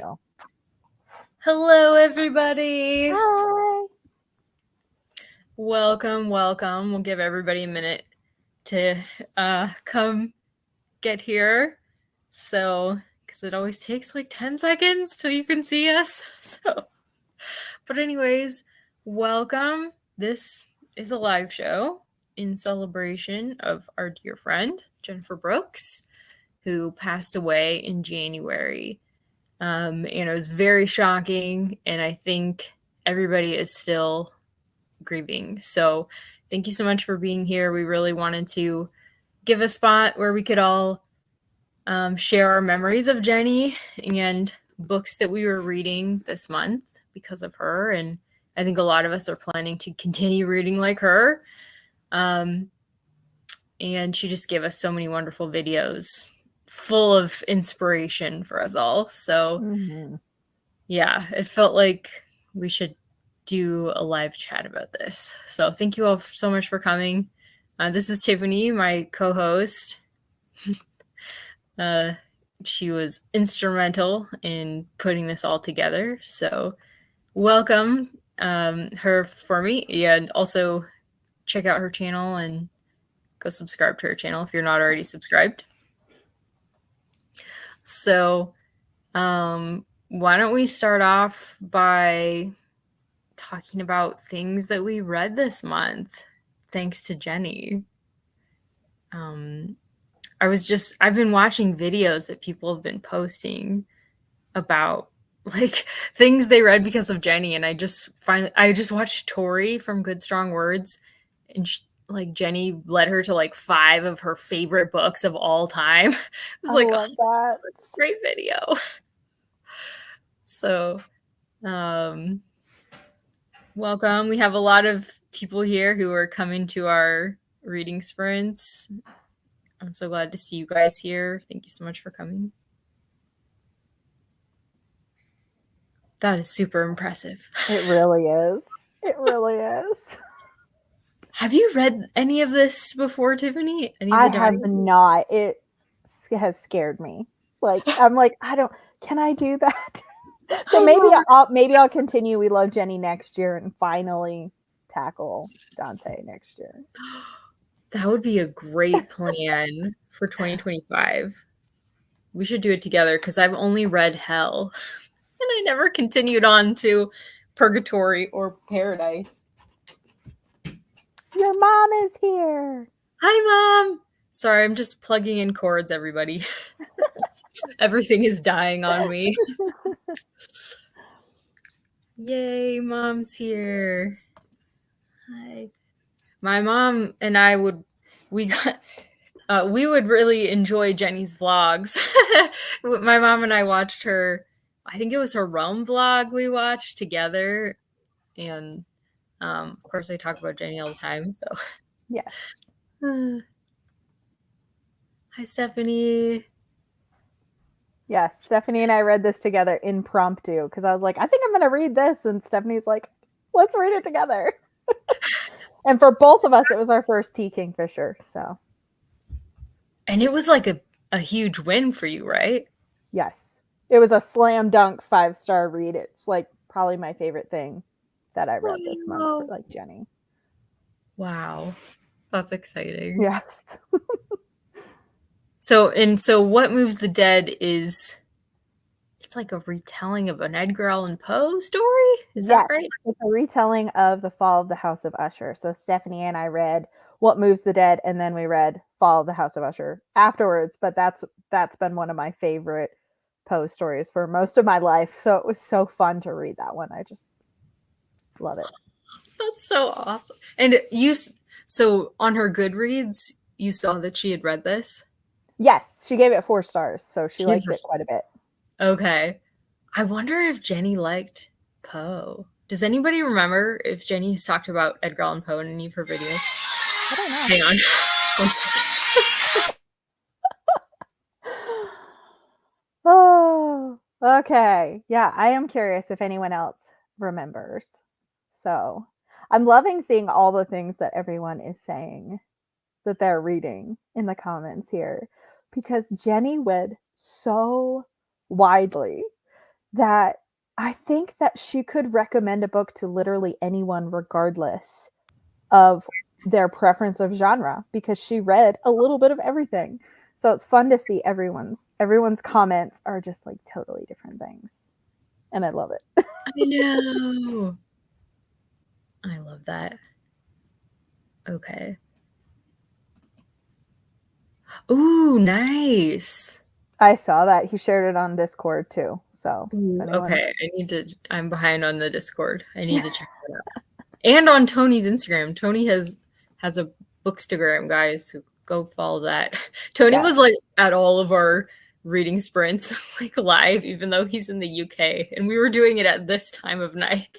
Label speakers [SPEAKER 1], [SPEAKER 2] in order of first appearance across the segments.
[SPEAKER 1] go.
[SPEAKER 2] Hello, everybody.
[SPEAKER 1] Hi.
[SPEAKER 2] Welcome. We'll give everybody a minute to come get here. So, because it always takes like 10 seconds till you can see us. But anyways, welcome. This is a live show in celebration of our dear friend, Jennifer Brooks, who passed away in January. It was very shocking, and I think everybody is still grieving. So thank you so much for being here. We really wanted to give a spot where we could all share our memories of Jenny and books that we were reading this month because of her. And I think a lot of us are planning to continue reading like her. And she just gave us so many wonderful videos full of inspiration for us all. So yeah, it felt like we should do a live chat about this. So thank you all so much for coming. This is Tiffany, my co-host. She was instrumental in putting this all together. So welcome her for me, and also check out her channel and go subscribe to her channel if you're not already subscribed. So why don't we start off by talking about things that we read this month, thanks to Jenny. I've been watching videos that people have been posting about like things they read because of Jenny, and I just watched Tori from Good Strong Words, and Jenny led her to like 5 of her favorite books of all time. It was
[SPEAKER 1] I
[SPEAKER 2] like,
[SPEAKER 1] love that.
[SPEAKER 2] Such a great video. So, welcome. We have a lot of people here who are coming to our reading sprints. I'm so glad to see you guys here. Thank you so much for coming. That is super impressive.
[SPEAKER 1] It really is. It really is.
[SPEAKER 2] Have you read any of this before, Tiffany?
[SPEAKER 1] I have not. It has scared me. I'm like, can I do that? So maybe I'll continue We Love Jenny next year and finally tackle Dante next year.
[SPEAKER 2] That would be a great plan for 2025. We should do it together because I've only read Hell and I never continued on to Purgatory or Paradise.
[SPEAKER 1] Your mom is here.
[SPEAKER 2] Hi, Mom. Sorry, I'm just plugging in cords, everybody. Everything is dying on me. Yay, Mom's here. Hi. My mom and I would really enjoy Jenny's vlogs. My mom and I watched her, I think it was her Rome vlog we watched together. And of course I talk about Jenny all the time. So
[SPEAKER 1] yes.
[SPEAKER 2] Hi, Stephanie.
[SPEAKER 1] Yes, Stephanie and I read this together impromptu because I was like, I think I'm going to read this. And Stephanie's like, let's read it together. And for both of us, it was our first Tea Kingfisher. So.
[SPEAKER 2] And it was like a huge win for you, right?
[SPEAKER 1] Yes. It was a slam dunk 5-star read. It's like probably my favorite thing that I read this month for like Jenny.
[SPEAKER 2] Wow. That's exciting.
[SPEAKER 1] Yes.
[SPEAKER 2] So What Moves the Dead it's like a retelling of an Edgar Allan Poe story? Is that right?
[SPEAKER 1] It's a retelling of The Fall of the House of Usher. So Stephanie and I read What Moves the Dead, and then we read Fall of the House of Usher afterwards. But that's been one of my favorite Poe stories for most of my life. So it was so fun to read that one. I just love it.
[SPEAKER 2] That's so awesome. And so on her Goodreads, you saw that she had read this?
[SPEAKER 1] Yes, she gave it 4 stars. So she liked it quite a bit.
[SPEAKER 2] Okay. I wonder if Jenny liked Poe. Does anybody remember if Jenny has talked about Edgar Allan Poe in any of her videos?
[SPEAKER 1] I don't know.
[SPEAKER 2] Hang on. 1 second.
[SPEAKER 1] Oh, okay. Yeah, I am curious if anyone else remembers. So I'm loving seeing all the things that everyone is saying that they're reading in the comments here, because Jenny read so widely. that I think that she could recommend a book to literally anyone regardless of their preference of genre because she read a little bit of everything. So it's fun to see everyone's comments are just like totally different things. And I love it.
[SPEAKER 2] I know. I love that. Okay. Ooh, nice.
[SPEAKER 1] I saw that. He shared it on Discord too. So
[SPEAKER 2] Ooh,
[SPEAKER 1] anyone's
[SPEAKER 2] okay. I'm behind on the Discord. I need to check that out. And on Tony's Instagram. Tony has a bookstagram, guys, so go follow that. Tony was like at all of our reading sprints, like live, even though he's in the UK, and we were doing it at this time of night.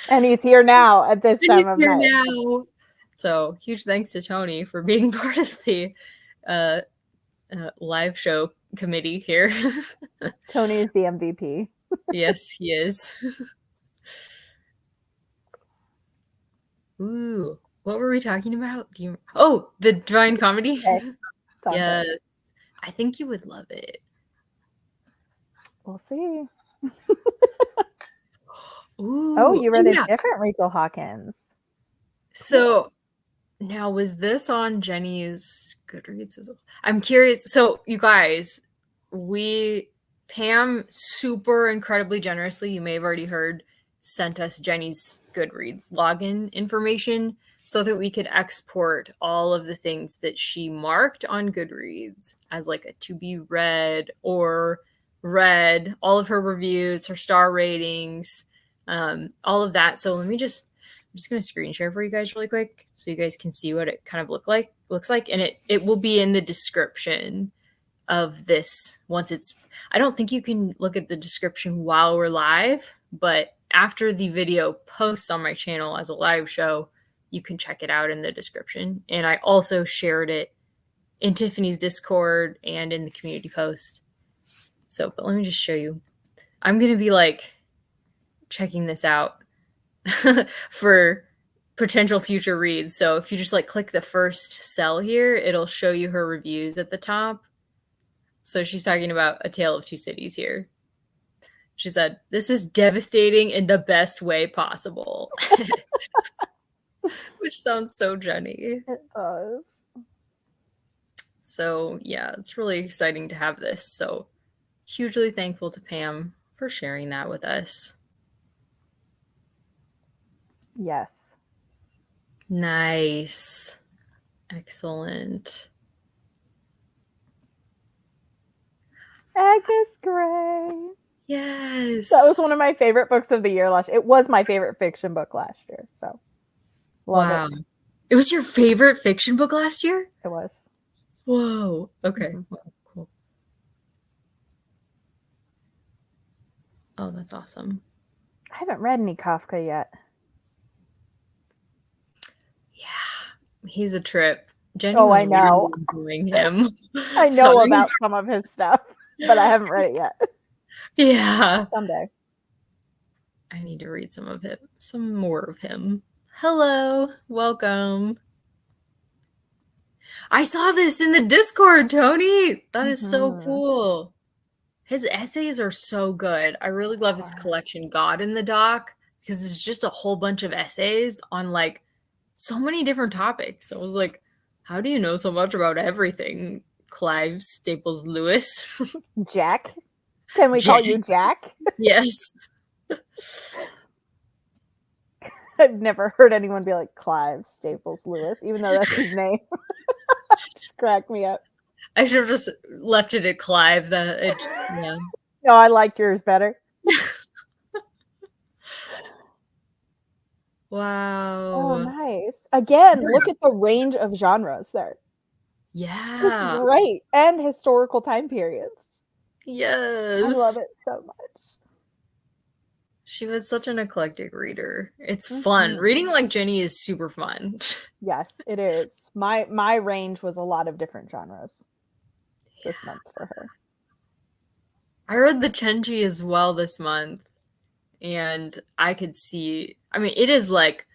[SPEAKER 1] And he's here now at this time of night.
[SPEAKER 2] Now. So huge thanks to Tony for being part of the live show committee here.
[SPEAKER 1] Tony is the MVP.
[SPEAKER 2] Yes, he is. Ooh, what were we talking about? The Divine Comedy?
[SPEAKER 1] Okay.
[SPEAKER 2] Yes. I think you would love it.
[SPEAKER 1] We'll see.
[SPEAKER 2] Ooh,
[SPEAKER 1] oh, you read a different Rachel Hawkins.
[SPEAKER 2] So now, was this on Jenny's Goodreads as well? I'm curious. So you guys, Pam super incredibly generously, you may have already heard, sent us Jenny's Goodreads login information so that we could export all of the things that she marked on Goodreads as like a to be read or read, all of her reviews, her star ratings, all of that. So I'm just going to screen share for you guys really quick so you guys can see what it kind of looks like. And it will be in the description of this once it's, I don't think you can look at the description while we're live, but after the video posts on my channel as a live show, you can check it out in the description. And I also shared it in Tiffany's Discord and in the community post. So, but let me just show you. I'm going to be like checking this out for potential future reads. So if you just like click the first cell here, it'll show you her reviews at the top. So she's talking about A Tale of Two Cities here. She said, "This is devastating in the best way possible." Which sounds so Jenny.
[SPEAKER 1] It does.
[SPEAKER 2] So yeah, it's really exciting to have this. So hugely thankful to Pam for sharing that with us.
[SPEAKER 1] Yes.
[SPEAKER 2] Nice. Excellent.
[SPEAKER 1] Agnes Gray.
[SPEAKER 2] Yes.
[SPEAKER 1] That was one of my favorite books of the year last year. It was my favorite fiction book last year. So love it.
[SPEAKER 2] It was your favorite fiction book last year?
[SPEAKER 1] It was.
[SPEAKER 2] Whoa. Okay. Mm-hmm. Wow, cool. Oh, that's awesome.
[SPEAKER 1] I haven't read any Kafka yet.
[SPEAKER 2] Yeah. He's a trip. Jenny
[SPEAKER 1] I know.
[SPEAKER 2] Doing him.
[SPEAKER 1] I know about some of his stuff, but I haven't read it yet.
[SPEAKER 2] Yeah.
[SPEAKER 1] Someday.
[SPEAKER 2] I need to read some more of him. Hello. Welcome. I saw this in the Discord, Tony. That is so cool. His essays are so good. I really love his collection, God in the Dock, because it's just a whole bunch of essays on like so many different topics. I was like, how do you know so much about everything, Clive Staples Lewis?
[SPEAKER 1] Jack? Can we call you Jack?
[SPEAKER 2] Yes.
[SPEAKER 1] I've never heard anyone be like Clive Staples Lewis, even though that's his name. Just cracked me up.
[SPEAKER 2] I should have just left it at Clive. Yeah.
[SPEAKER 1] No, I like yours better.
[SPEAKER 2] Wow.
[SPEAKER 1] Oh, nice. Again, look at the range of genres there.
[SPEAKER 2] Yeah.
[SPEAKER 1] Right. And historical time periods.
[SPEAKER 2] Yes.
[SPEAKER 1] I love it so much.
[SPEAKER 2] She was such an eclectic reader. It's fun. Reading like Jenny is super fun.
[SPEAKER 1] Yes, it is. My range was a lot of different genres this month for her.
[SPEAKER 2] I read the Chenji as well this month, and I could see, I mean, it is like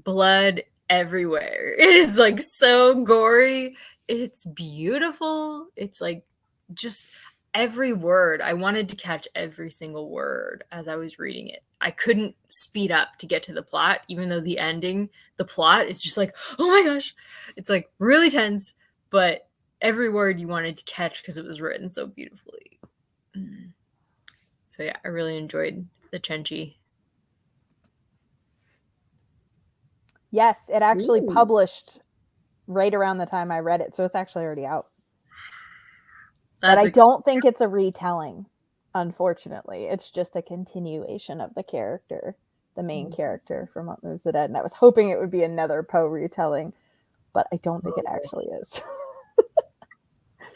[SPEAKER 2] blood everywhere. It is like so gory. It's beautiful. It's like just, every word, I wanted to catch every single word as I was reading it. I couldn't speed up to get to the plot, even though the plot is just like, oh my gosh. It's like really tense, but every word you wanted to catch because it was written so beautifully. So yeah, I really enjoyed the Chenchi.
[SPEAKER 1] Yes, it actually published right around the time I read it, so it's actually already out. But I don't think it's a retelling, unfortunately. It's just a continuation of the character, the main character from What Moves the Dead. And I was hoping it would be another Poe retelling, but I don't think it actually is.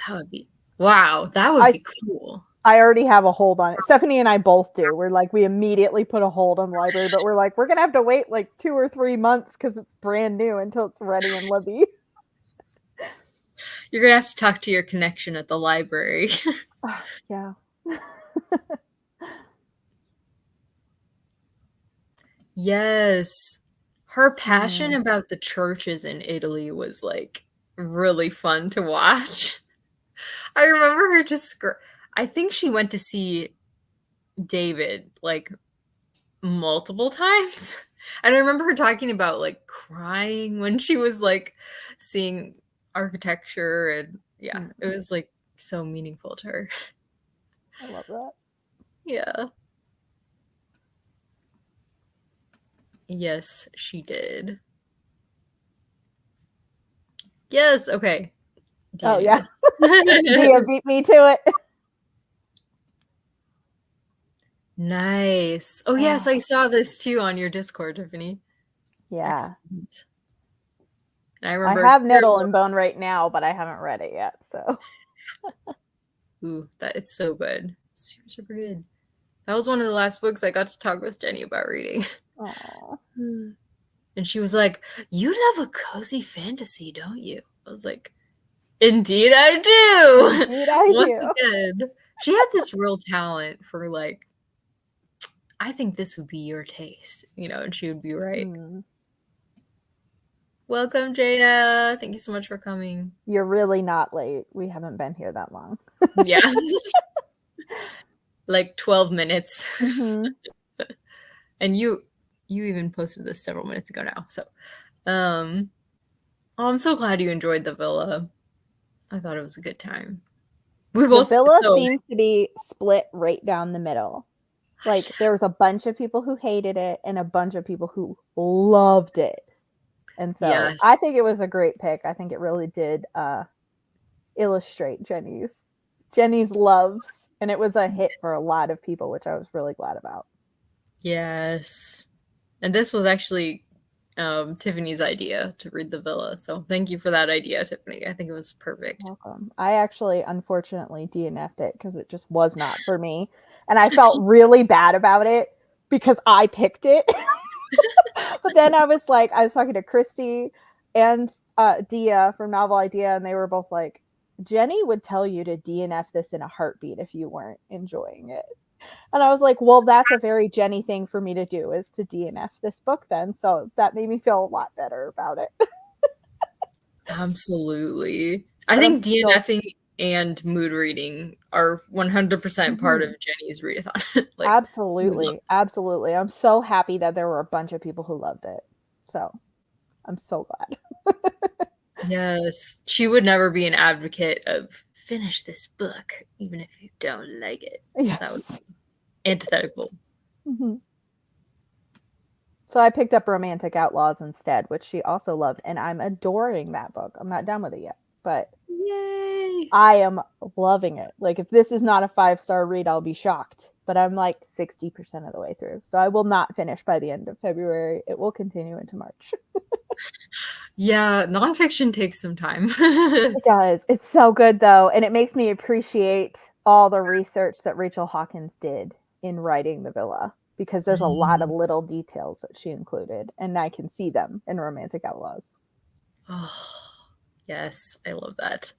[SPEAKER 2] That would be, wow, that would be cool.
[SPEAKER 1] I already have a hold on it. Stephanie and I both do. We're like, we immediately put a hold on the library, but we're like, we're going to have to wait like 2 or 3 months because it's brand new until it's ready in Libby.
[SPEAKER 2] You're going to have to talk to your connection at the library.
[SPEAKER 1] Yeah.
[SPEAKER 2] Yes. Her passion about the churches in Italy was like really fun to watch. I remember her just I think she went to see David like multiple times. And I remember her talking about like crying when she was like seeing architecture, and yeah, it was like so meaningful to her.
[SPEAKER 1] I love that.
[SPEAKER 2] Yeah. Yes, she did. Yes, okay.
[SPEAKER 1] Oh, yes. Dia beat me to it.
[SPEAKER 2] Nice. Oh, yes, I saw this too on your Discord, Tiffany.
[SPEAKER 1] Yeah.
[SPEAKER 2] Excellent. And I remember
[SPEAKER 1] I have Nettle and Bone right now, but I haven't read it yet, so.
[SPEAKER 2] Ooh, it's so good. Super, super good. That was one of the last books I got to talk with Jenny about reading.
[SPEAKER 1] Aww.
[SPEAKER 2] And she was like, you love a cozy fantasy, don't you? I was like, indeed I do.
[SPEAKER 1] Indeed I
[SPEAKER 2] Once
[SPEAKER 1] do.
[SPEAKER 2] again, she had this real talent for like, I think this would be your taste, you know, and she would be right. Welcome, Jada. Thank you so much for coming.
[SPEAKER 1] You're really not late. We haven't been here that long.
[SPEAKER 2] Yeah. Like 12 minutes. And you even posted this several minutes ago now. So, I'm so glad you enjoyed the villa. I thought it was a good time.
[SPEAKER 1] The villa seemed to be split right down the middle. Like there was a bunch of people who hated it and a bunch of people who loved it. And so I think it was a great pick. I think it really did illustrate Jenny's loves. And it was a hit for a lot of people, which I was really glad about.
[SPEAKER 2] Yes. And this was actually Tiffany's idea to read the villa. So thank you for that idea, Tiffany. I think it was perfect.
[SPEAKER 1] Welcome. I actually, unfortunately, DNF'd it because it just was not for me. And I felt really bad about it because I picked it. But then I was talking to Christy and Dia from Novel Idea, and they were both like, Jenny would tell you to DNF this in a heartbeat if you weren't enjoying it. And I was like, well, that's a very Jenny thing for me to do, is to DNF this book then. So that made me feel a lot better about it.
[SPEAKER 2] Absolutely. I think DNFing and mood reading are 100% part of Jenny's readathon.
[SPEAKER 1] Like, absolutely. Absolutely. I'm so happy that there were a bunch of people who loved it. So I'm so glad.
[SPEAKER 2] Yes. She would never be an advocate of finish this book, even if you don't like it.
[SPEAKER 1] Yes.
[SPEAKER 2] That would be antithetical.
[SPEAKER 1] So I picked up Romantic Outlaws instead, which she also loved, and I'm adoring that book. I'm not done with it yet, but
[SPEAKER 2] yay!
[SPEAKER 1] I am loving it. Like, if this is not a 5-star read, I'll be shocked. But I'm like 60% of the way through. So I will not finish by the end of February. It will continue into March.
[SPEAKER 2] Yeah, nonfiction takes some time.
[SPEAKER 1] It does. It's so good, though. And it makes me appreciate all the research that Rachel Hawkins did in writing The Villa, because there's a lot of little details that she included, and I can see them in Romantic Outlaws.
[SPEAKER 2] Oh, yes, I love that.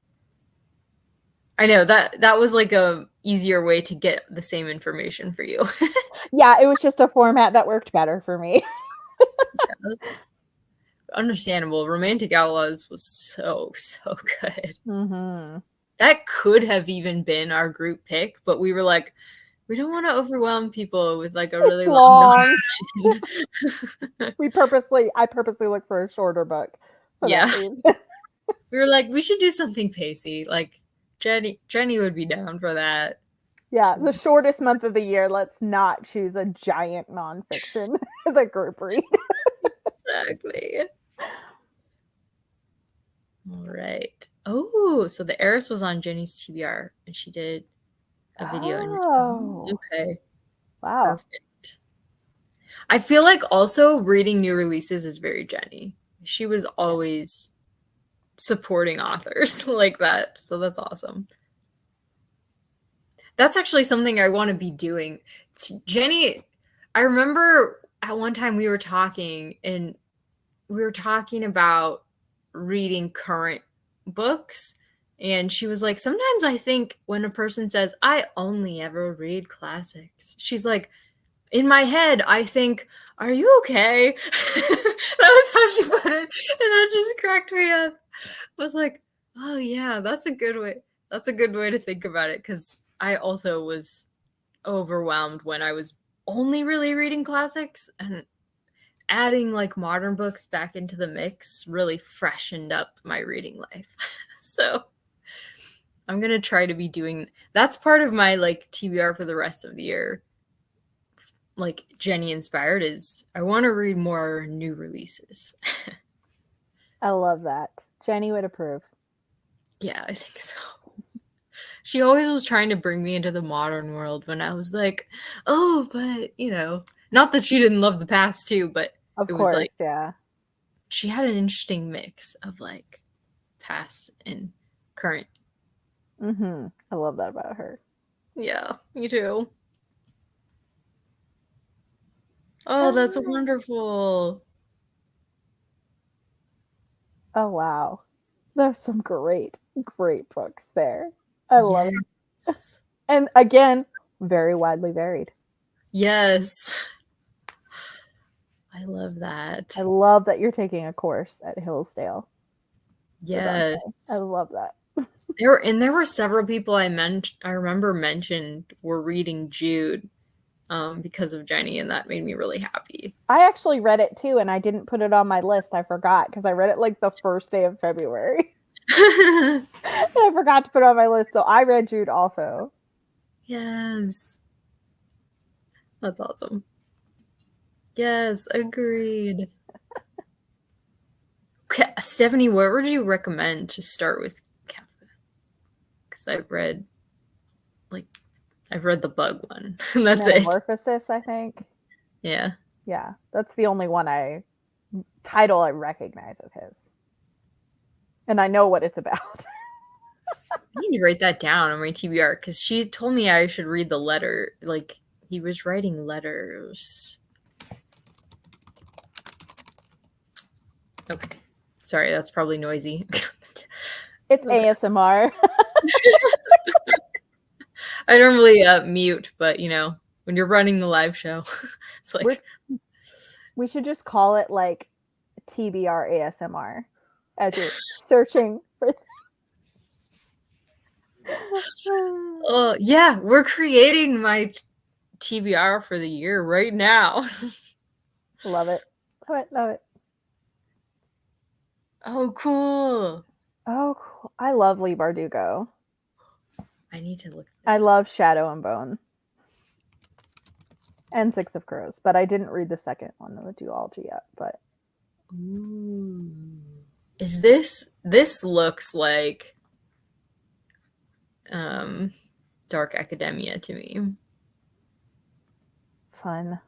[SPEAKER 2] I know that was like a easier way to get the same information for you.
[SPEAKER 1] Yeah, it was just a format that worked better for me.
[SPEAKER 2] Yeah, understandable. Romantic Outlaws was so good. That could have even been our group pick, but we were like, we don't want to overwhelm people with like a really long nonfiction.
[SPEAKER 1] I purposely look for a shorter book for
[SPEAKER 2] Yeah.
[SPEAKER 1] that reason.
[SPEAKER 2] We were like, we should do something pacey. Like Jenny would be down for that.
[SPEAKER 1] Yeah, the shortest month of the year. Let's not choose a giant nonfiction as a group read.
[SPEAKER 2] Exactly. All right. Oh, so the Heiress was on Jenny's TBR, and she did a video. Okay.
[SPEAKER 1] Wow.
[SPEAKER 2] Perfect. I feel like also reading new releases is very Jenny. She was always supporting authors like that, so that's awesome. That's actually something I want to be doing. Jenny, I remember at one time we were talking, and we were talking about reading current books, and she was like, sometimes I think when a person says, I only ever read classics, she's like, in my head, I think, are you okay? That was how she put it, and that just cracked me up. I was like, oh yeah, that's a good way. That's a good way to think about it, because I also was overwhelmed when I was only really reading classics, and adding like modern books back into the mix really freshened up my reading life. So I'm gonna try to be doing that's part of my like TBR for the rest of the year. Like Jenny inspired is I want to read more new releases.
[SPEAKER 1] I love that. Jenny would approve.
[SPEAKER 2] Yeah, I think so. She always was trying to bring me into the modern world when I was like, oh, but not that she didn't love the past too, but
[SPEAKER 1] Of
[SPEAKER 2] it was
[SPEAKER 1] course,
[SPEAKER 2] like
[SPEAKER 1] yeah.
[SPEAKER 2] she had an interesting mix of like past and current.
[SPEAKER 1] I love that about her.
[SPEAKER 2] Yeah, me too. Oh, that's wonderful.
[SPEAKER 1] Oh, wow. There's some great books there. I love it. And again, very widely varied.
[SPEAKER 2] Yes. I love that.
[SPEAKER 1] I love that you're taking a course at Hillsdale.
[SPEAKER 2] Yes.
[SPEAKER 1] I love that.
[SPEAKER 2] There were several people I remember mentioned were reading Jude because of Jenny, and that made me really happy.
[SPEAKER 1] I actually read it too, and I didn't put it on my list. I forgot because I read it like the first day of February. And I forgot to put it on my list, so I read Jude also.
[SPEAKER 2] Yes. That's awesome. Yes, agreed. Okay, Stephanie, what would you recommend to start with Kafka? Because I've read the bug one. And that's it.
[SPEAKER 1] Metamorphosis, I think.
[SPEAKER 2] Yeah.
[SPEAKER 1] Yeah, that's the only title I recognize of his. And I know what it's about.
[SPEAKER 2] I need to write that down on my TBR because she told me I should read the letter. Like, he was writing letters. Okay. Sorry, that's probably noisy.
[SPEAKER 1] It's ASMR.
[SPEAKER 2] I normally mute, but when you're running the live show, it's like
[SPEAKER 1] we should just call it like TBR ASMR as you're searching for.
[SPEAKER 2] Oh yeah, we're creating my TBR for the year right now.
[SPEAKER 1] Love it. Love it.
[SPEAKER 2] Oh, cool.
[SPEAKER 1] Oh, cool. I love Leigh Bardugo.
[SPEAKER 2] I need to look.
[SPEAKER 1] I love Shadow and Bone. And Six of Crows, but I didn't read the second one of the duology yet. But
[SPEAKER 2] ooh. Is this looks like Dark Academia to me.
[SPEAKER 1] Fun.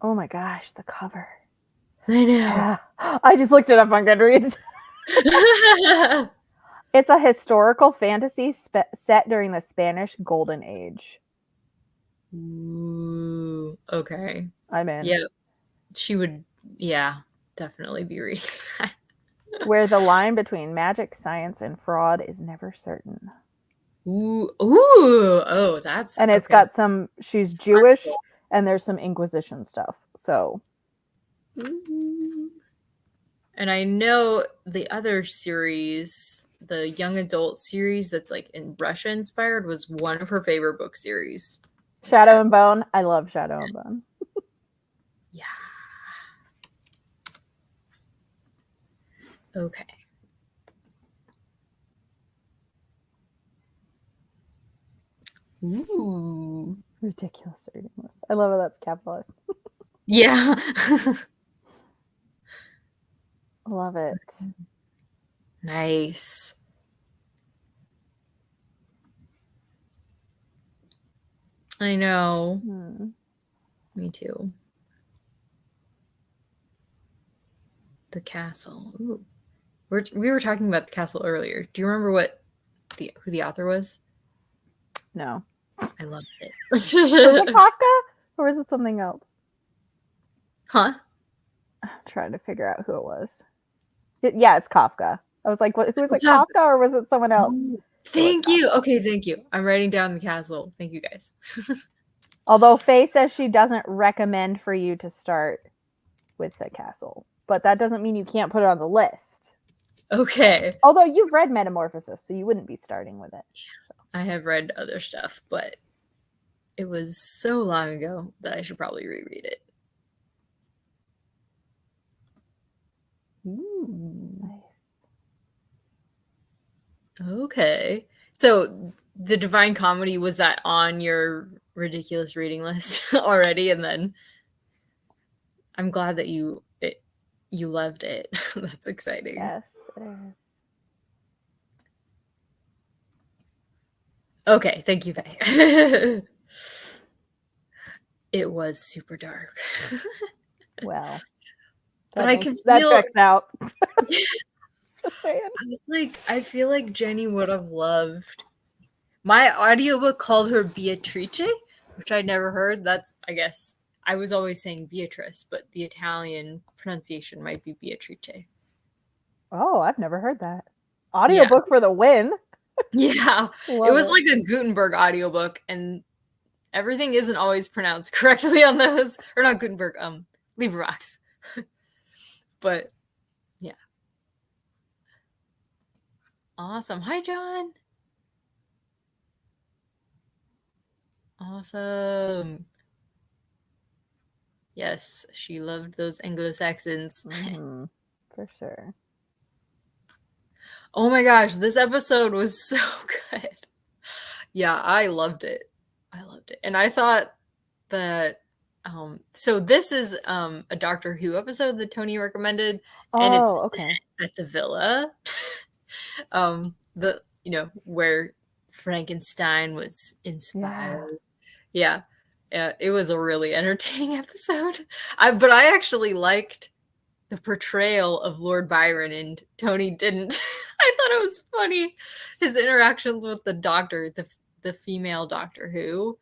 [SPEAKER 1] Oh my gosh, the cover.
[SPEAKER 2] I know.
[SPEAKER 1] Yeah. I just looked it up on Goodreads. It's a historical fantasy set during the Spanish Golden Age.
[SPEAKER 2] Ooh, okay.
[SPEAKER 1] I'm in.
[SPEAKER 2] Yeah, she would, definitely be reading that.
[SPEAKER 1] Where the line between magic, science, and fraud is never certain.
[SPEAKER 2] Ooh, oh, that's...
[SPEAKER 1] And it's got she's Jewish, and there's some Inquisition stuff, so...
[SPEAKER 2] Ooh. And I know the other series, the young adult series that's like in Russia inspired, was one of her favorite book series.
[SPEAKER 1] Shadow and Bone. I love Shadow and Bone.
[SPEAKER 2] Yeah. Okay. Ooh.
[SPEAKER 1] Ridiculous reading list. I love how that's capitalized.
[SPEAKER 2] Yeah.
[SPEAKER 1] Love it.
[SPEAKER 2] Nice. I know. Me too. The castle. Ooh. We were talking about the castle earlier. Do you remember who the author was?
[SPEAKER 1] No.
[SPEAKER 2] I loved it.
[SPEAKER 1] Was it Kafka or was it something else?
[SPEAKER 2] Huh?
[SPEAKER 1] I'm trying to figure out who it was. Yeah, it's Kafka. I was like, who was it,
[SPEAKER 2] Kafka.
[SPEAKER 1] Kafka or was it someone else?
[SPEAKER 2] Thank you. Okay, thank you. I'm writing down the castle. Thank you, guys.
[SPEAKER 1] Although Faye says she doesn't recommend for you to start with the castle, but that doesn't mean you can't put it on the list.
[SPEAKER 2] Okay.
[SPEAKER 1] Although you've read Metamorphosis, so you wouldn't be starting with it.
[SPEAKER 2] I have read other stuff, but it was so long ago that I should probably reread it. Ooh.
[SPEAKER 1] Nice.
[SPEAKER 2] Okay. So the Divine Comedy, was that on your ridiculous reading list already? And then I'm glad that you loved it. That's exciting.
[SPEAKER 1] Yes, it is.
[SPEAKER 2] Okay, thank you, Faye. It was super dark.
[SPEAKER 1] Well,
[SPEAKER 2] but I can feel
[SPEAKER 1] that checks out.
[SPEAKER 2] Just saying. I feel like Jenny would have loved. My audiobook called her Beatrice, which I'd never heard. That's, I guess, I was always saying Beatrice, but the Italian pronunciation might be Beatrice.
[SPEAKER 1] Oh, I've never heard that. Audiobook for the win.
[SPEAKER 2] Yeah. It was like a Gutenberg audiobook, and everything isn't always pronounced correctly on those. Or not Gutenberg, LibreVox. But yeah. Awesome. Hi, John. Awesome. Yes, she loved those Anglo-Saxons.
[SPEAKER 1] Mm-hmm. For sure.
[SPEAKER 2] Oh my gosh, this episode was so good. Yeah, I loved it. I loved it. And I thought that so this is a Doctor Who episode that Tony recommended, and it's
[SPEAKER 1] okay.
[SPEAKER 2] at the villa. Where Frankenstein was inspired. Yeah. It was a really entertaining episode. But I actually liked the portrayal of Lord Byron, and Tony didn't. I thought it was funny. His interactions with the doctor, the female Doctor Who.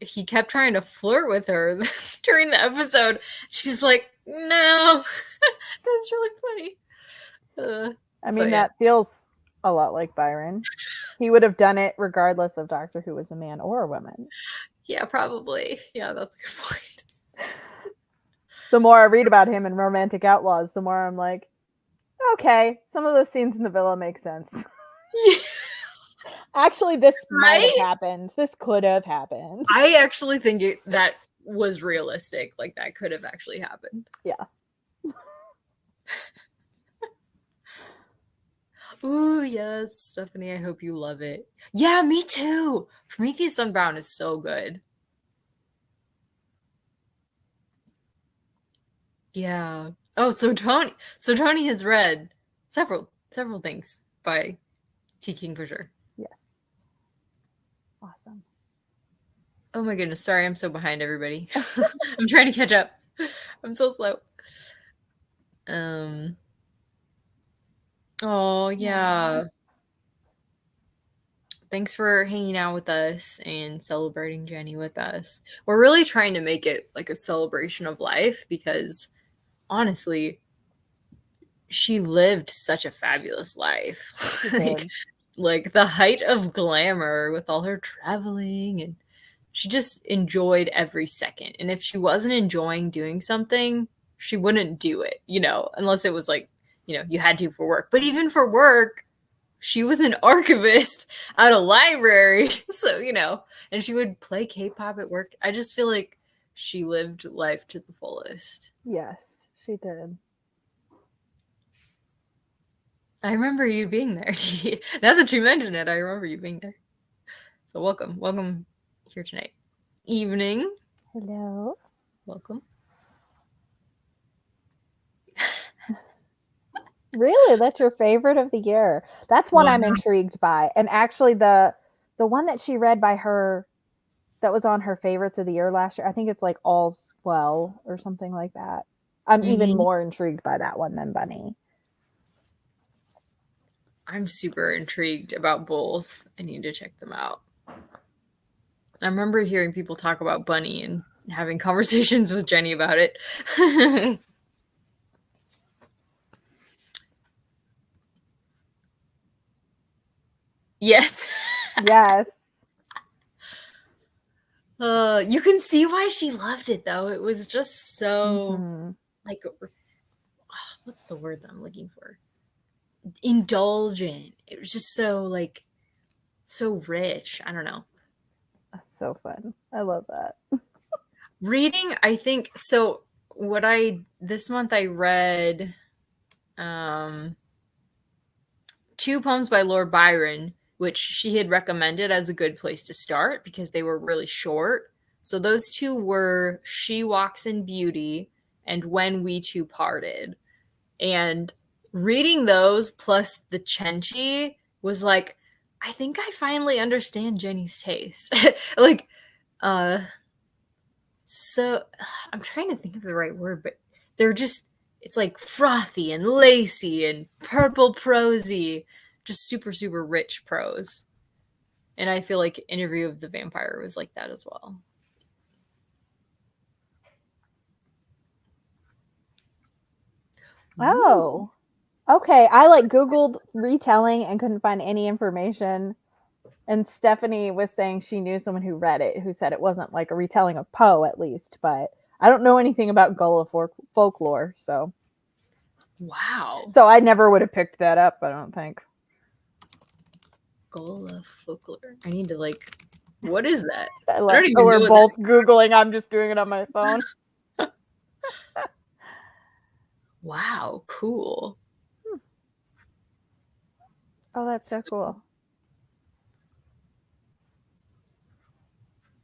[SPEAKER 2] He kept trying to flirt with her during the episode. She was like, no. That's really funny.
[SPEAKER 1] That feels a lot like Byron. He would have done it regardless of Doctor Who was a man or a woman.
[SPEAKER 2] Yeah, probably. Yeah, that's a good point.
[SPEAKER 1] The more I read about him in Romantic Outlaws, the more I'm like, okay, some of those scenes in the villa make sense.
[SPEAKER 2] Yeah.
[SPEAKER 1] Actually, this might have happened. This could have happened.
[SPEAKER 2] I actually think that was realistic. Like, that could have actually happened.
[SPEAKER 1] Yeah.
[SPEAKER 2] Ooh, yes, Stephanie, I hope you love it. Yeah, me too. Prometheus Unbound is so good. Yeah. Oh, so Tony has read several things by T. Kingfisher.
[SPEAKER 1] Yes. Awesome.
[SPEAKER 2] Oh my goodness, sorry, I'm so behind, everybody. I'm trying to catch up. I'm so slow. Oh, yeah. Thanks for hanging out with us and celebrating Jenny with us. We're really trying to make it like a celebration of life because, honestly, she lived such a fabulous life. like the height of glamour with all her traveling, and she just enjoyed every second. And if she wasn't enjoying doing something, she wouldn't do it, you know, unless it was like, you know, you had to for work. But even for work, she was an archivist at a library. So, you know, and she would play K-pop at work. I just feel like she lived life to the fullest.
[SPEAKER 1] Yes, she did.
[SPEAKER 2] I remember you being there. Now that you mention it, I remember you being there. So welcome here tonight. Evening.
[SPEAKER 1] Hello.
[SPEAKER 2] Welcome.
[SPEAKER 1] Really? That's your favorite of the year? That's one I'm intrigued by. And actually the one that she read by her that was on her favorites of the year last year, I think it's like All's Well or something like that. I'm even more intrigued by that one than Bunny.
[SPEAKER 2] I'm super intrigued about both. I need to check them out. I remember hearing people talk about Bunny and having conversations with Jenny about it. Yes.
[SPEAKER 1] Yes.
[SPEAKER 2] You can see why she loved it, though. It was just so, like, what's the word that I'm looking for? Indulgent. It was just so, like, so rich. I don't know.
[SPEAKER 1] That's so fun. I love that.
[SPEAKER 2] Reading, I think, so this month I read 2 poems by Lord Byron, which she had recommended as a good place to start because they were really short. So those 2 were She Walks in Beauty and When We Two Parted. And reading those plus the Chenchi was like, I think I finally understand Jenny's taste. Like, so I'm trying to think of the right word, but they're just, it's like frothy and lacy and purple prosy, just super, super rich prose. And I feel like Interview of the Vampire was like that as well.
[SPEAKER 1] Oh. Okay. I like Googled retelling and couldn't find any information. And Stephanie was saying she knew someone who read it who said it wasn't like a retelling of Poe, at least, but I don't know anything about Gullah folklore, so.
[SPEAKER 2] Wow.
[SPEAKER 1] So I never would have picked that up, I don't think.
[SPEAKER 2] Gullah folklore. I need to what is that?
[SPEAKER 1] I don't even we're both Googling. I'm just doing it on my phone.
[SPEAKER 2] Wow, cool.
[SPEAKER 1] Oh, that's so cool.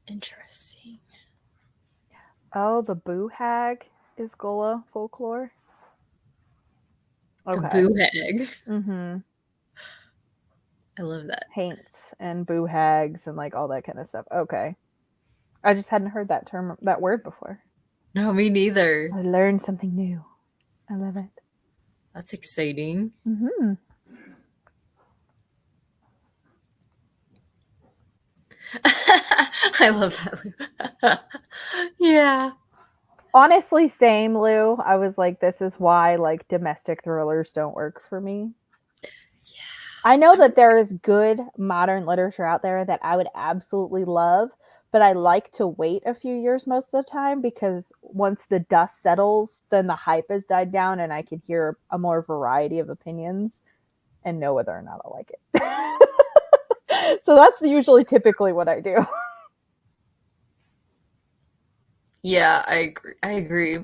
[SPEAKER 2] Interesting.
[SPEAKER 1] Oh, the Boo Hag is Gullah folklore.
[SPEAKER 2] Okay. The Boo Hag.
[SPEAKER 1] Mm-hmm.
[SPEAKER 2] I love that.
[SPEAKER 1] Haints and Boo Hags and like all that kind of stuff. Okay. I just hadn't heard that word before.
[SPEAKER 2] No, me neither.
[SPEAKER 1] I learned something new. I love it.
[SPEAKER 2] That's exciting.
[SPEAKER 1] Mm-hmm.
[SPEAKER 2] I love that. Yeah.
[SPEAKER 1] Honestly, same, Lou. I was like, this is why like domestic thrillers don't work for me.
[SPEAKER 2] Yeah.
[SPEAKER 1] I know that there is good modern literature out there that I would absolutely love, but I like to wait a few years most of the time because once the dust settles, then the hype has died down and I can hear a more variety of opinions and know whether or not I like it. So that's usually typically what I do.
[SPEAKER 2] Yeah, I agree.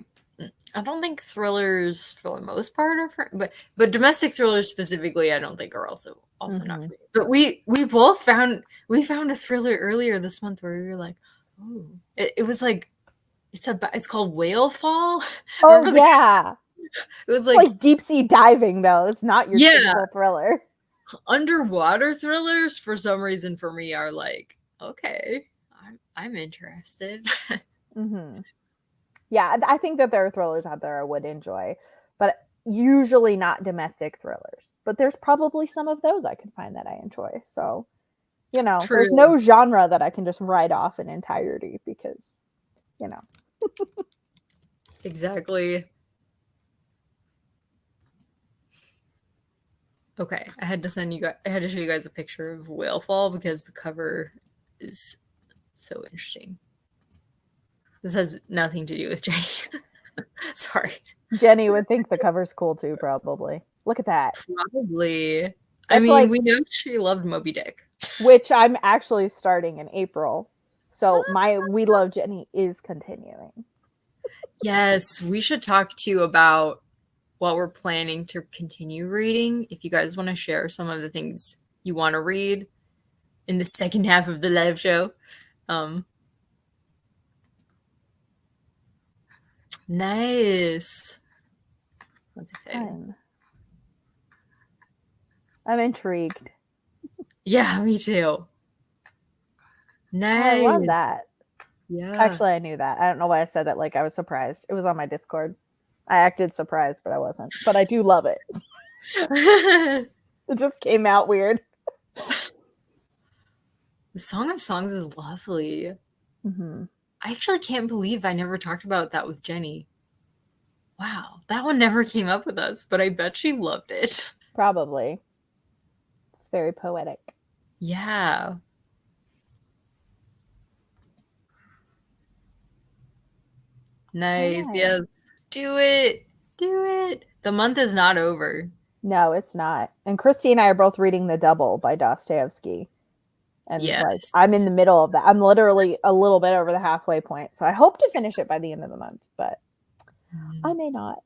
[SPEAKER 2] I don't think thrillers for the most part are for, but domestic thrillers specifically I don't think are also not for me. But we both found a thriller earlier this month where we were like, oh, it was like it's called Whale Fall.
[SPEAKER 1] Oh yeah.
[SPEAKER 2] It was
[SPEAKER 1] like deep sea diving though. It's not your typical thriller.
[SPEAKER 2] Underwater thrillers for some reason for me are like, okay, I'm interested.
[SPEAKER 1] Mm-hmm. Yeah, I think that there are thrillers out there I would enjoy, but usually not domestic thrillers. But there's probably some of those I can find that I enjoy. So, you know, True. There's no genre that I can just write off in entirety because, you know.
[SPEAKER 2] Exactly. Okay, I had to show you guys a picture of Whale Fall because the cover is so interesting. This has nothing to do with Jenny. Sorry.
[SPEAKER 1] Jenny would think the cover's cool too, probably. Look at that.
[SPEAKER 2] Probably. I
[SPEAKER 1] That's
[SPEAKER 2] mean,
[SPEAKER 1] like-
[SPEAKER 2] we know she loved Moby Dick.
[SPEAKER 1] Which I'm actually starting in April. So my We Love Jenny is continuing.
[SPEAKER 2] Yes, we should talk to you about what we're planning to continue reading. If you guys want to share some of the things you want to read in the second half of the live show. Nice. That's exciting.
[SPEAKER 1] Fun. I'm intrigued.
[SPEAKER 2] Yeah, me too. Nice.
[SPEAKER 1] I love that.
[SPEAKER 2] Yeah.
[SPEAKER 1] Actually, I knew that. I don't know why I said that like I was surprised. It was on my Discord. I acted surprised, but I wasn't. But I do love it. It just came out weird.
[SPEAKER 2] The Song of Songs is lovely.
[SPEAKER 1] Mm-hmm.
[SPEAKER 2] I actually can't believe I never talked about that with Jenny. Wow, that one never came up with us, but I bet she loved it.
[SPEAKER 1] Probably. It's very poetic.
[SPEAKER 2] Yeah. Nice.
[SPEAKER 1] Nice.
[SPEAKER 2] Yes. Do it. Do it. The month is not over.
[SPEAKER 1] No, it's not. And Christy and I are both reading The Double by Dostoevsky. And like I'm in the middle of that. I'm literally a little bit over the halfway point. So I hope to finish it by the end of the month, but I may not.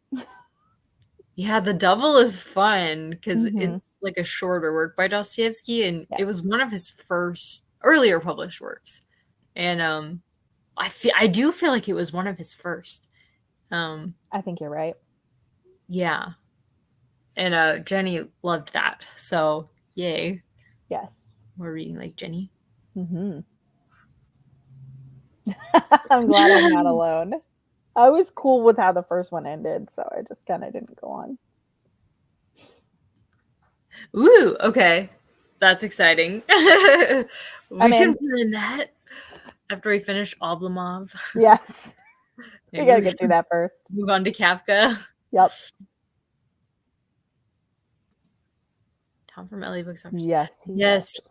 [SPEAKER 2] Yeah, The Double is fun because it's like a shorter work by Dostoevsky, and it was one of his first earlier published works. And I do feel like it was one of his first.
[SPEAKER 1] I think you're right.
[SPEAKER 2] Yeah. And Jenny loved that. So yay.
[SPEAKER 1] Yes.
[SPEAKER 2] We're reading like Jenny.
[SPEAKER 1] Mm-hmm. I'm glad I'm not alone. I was cool with how the first one ended, so I just kind of didn't go on.
[SPEAKER 2] Ooh, okay. That's exciting. We can plan that after we finish Oblomov.
[SPEAKER 1] Yes. We gotta get through that first.
[SPEAKER 2] Move on to Kafka.
[SPEAKER 1] Yep.
[SPEAKER 2] Tom from LA Books.
[SPEAKER 1] Yes.
[SPEAKER 2] He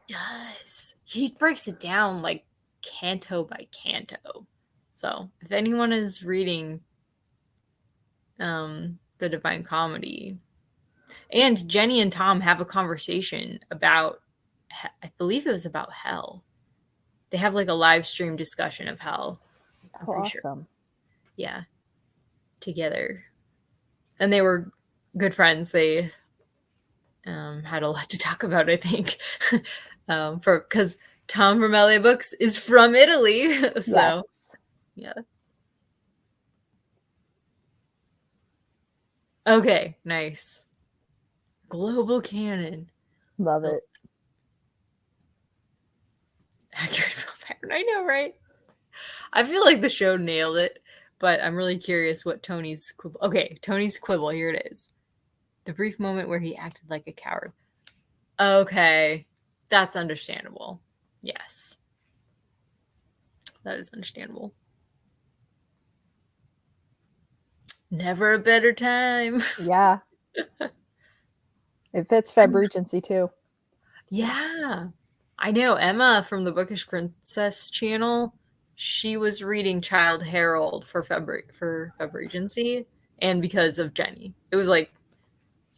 [SPEAKER 2] does. He breaks it down like canto by canto. So if anyone is reading The Divine Comedy, and Jenny and Tom have a conversation about, I believe it was about hell. They have like a live stream discussion of hell. I'm pretty sure. Yeah. Together. And they were good friends. They had a lot to talk about, I think. Because Tom from LA Books is from Italy. So, yeah. Okay, nice. Global canon.
[SPEAKER 1] Love it.
[SPEAKER 2] Accurate film pattern. I know, right? I feel like the show nailed it, but I'm really curious what Tony's quibble. Okay, Tony's quibble. Here it is. The brief moment where he acted like a coward. Okay, that's understandable. Yes. That is understandable. Never a better time.
[SPEAKER 1] Yeah. It fits Feb Regency too.
[SPEAKER 2] Yeah. I know Emma from the Bookish Princess channel, she was reading Child Herald for Feb Regency, and because of Jenny. It was like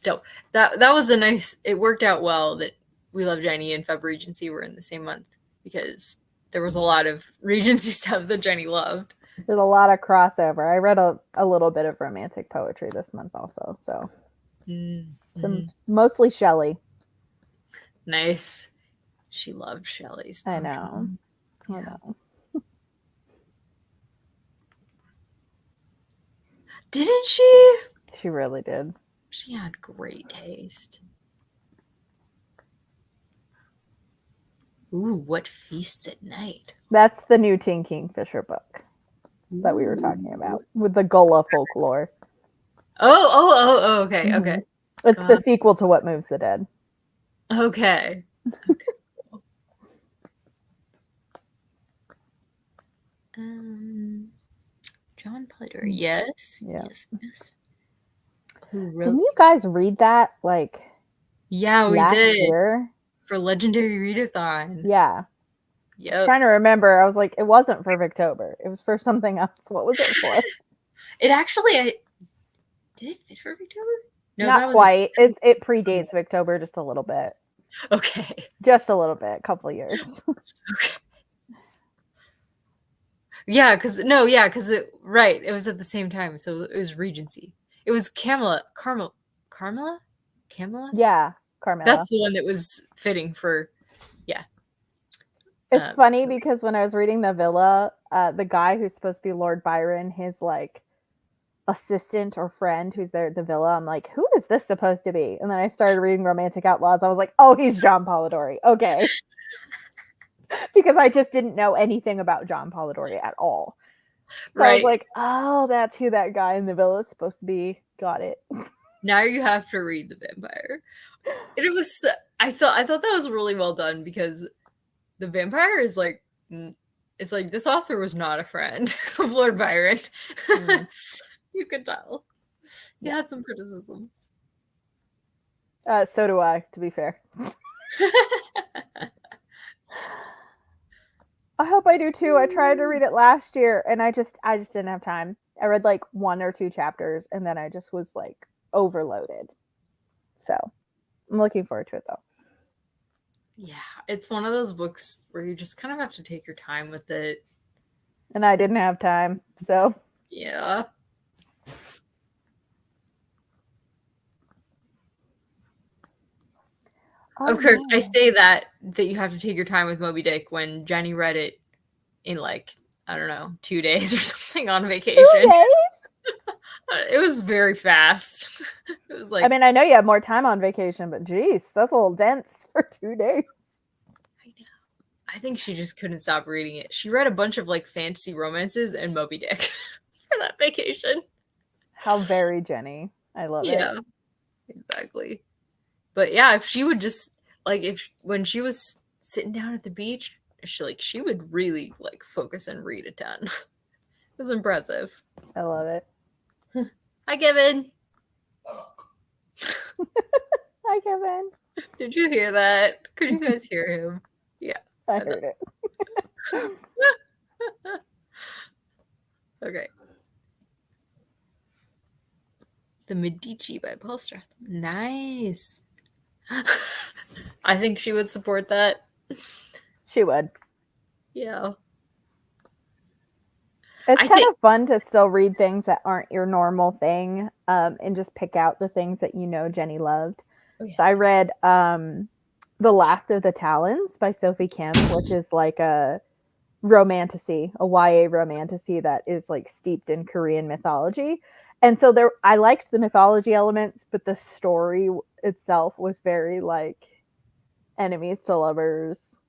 [SPEAKER 2] dope. That was a nice, it worked out well that We Love Jenny and Feb Regency were in the same month because there was a lot of Regency stuff that Jenny loved.
[SPEAKER 1] There's a lot of crossover. I read a little bit of romantic poetry this month also, so mostly Shelley.
[SPEAKER 2] Nice. She loved Shelley's poetry.
[SPEAKER 1] I know.
[SPEAKER 2] Yeah.
[SPEAKER 1] I know.
[SPEAKER 2] Didn't she?
[SPEAKER 1] She really did.
[SPEAKER 2] She had great taste. Ooh, What Feasts at Night.
[SPEAKER 1] That's the new Tin Kingfisher book that we were talking about with the Gullah folklore.
[SPEAKER 2] Oh, okay, okay.
[SPEAKER 1] It's the sequel to What Moves the Dead.
[SPEAKER 2] Okay. John Plater. Yes.
[SPEAKER 1] Didn't you guys read that? Like,
[SPEAKER 2] yeah, we did.
[SPEAKER 1] Year?
[SPEAKER 2] For Legendary Readathon.
[SPEAKER 1] Yeah.
[SPEAKER 2] Yep.
[SPEAKER 1] I was trying to remember. I was like, it wasn't for Victober. It was for something else. What was it for?
[SPEAKER 2] It actually, did it fit for Victober? No,
[SPEAKER 1] Not
[SPEAKER 2] that was
[SPEAKER 1] quite. It predates Victober just a little bit.
[SPEAKER 2] okay.
[SPEAKER 1] Just a little bit, a couple years.
[SPEAKER 2] Okay. Yeah, because it was at the same time, so it was Regency. It was Carmela.
[SPEAKER 1] Yeah, Carmela.
[SPEAKER 2] That's the one that was fitting for, yeah.
[SPEAKER 1] It's funny because when I was reading The Villa, the guy who's supposed to be Lord Byron, his like assistant or friend who's there at the villa, I'm like, who is this supposed to be? And then I started reading Romantic Outlaws. I was like, oh, he's John Polidori. Okay. Because I just didn't know anything about John Polidori at all. So I was like, oh, that's who that guy in the villa is supposed to be. Got it.
[SPEAKER 2] Now you have to read The Vampire. And it was, I thought that was really well done because the vampire is like, it's like this author was not a friend of Lord Byron. You could tell. He had some criticisms.
[SPEAKER 1] So do I, to be fair. I hope I do too. I tried to read it last year and I just didn't have time. I read like 1 or 2 chapters and then I just was like overloaded. So I'm looking forward to it though.
[SPEAKER 2] Yeah, it's one of those books where you just kind of have to take your time with it.
[SPEAKER 1] And I didn't have time, so.
[SPEAKER 2] Yeah. Oh, of course, no. I say that you have to take your time with Moby Dick when Jenny read it in like, I don't know, 2 days or something on vacation.
[SPEAKER 1] 2 days?
[SPEAKER 2] It was very fast. It was like,
[SPEAKER 1] I mean, I know you have more time on vacation, but geez, that's a little dense for 2 days.
[SPEAKER 2] I know. I think she just couldn't stop reading it. She read a bunch of like fantasy romances and Moby Dick for that vacation.
[SPEAKER 1] How very Jenny. I love it.
[SPEAKER 2] Yeah, exactly. But yeah, if she would just like when she was sitting down at the beach, she would really like focus and read a ton. It was impressive.
[SPEAKER 1] I love it.
[SPEAKER 2] Hi, Kevin.
[SPEAKER 1] Hi, Kevin.
[SPEAKER 2] Did you hear that? Could you guys hear him? Yeah,
[SPEAKER 1] I heard it.
[SPEAKER 2] Okay. The Medici by Paul Stratham. Nice. I think she would support that.
[SPEAKER 1] She would.
[SPEAKER 2] Yeah.
[SPEAKER 1] It's kind of fun to still read things that aren't your normal thing, and just pick out the things that you know Jenny loved. Oh, yeah. So I read The Last of the Talons by Sophie Kim, which is like a romantasy, a YA romantasy that is like steeped in Korean mythology. And so I liked the mythology elements, but the story itself was very like enemies to lovers,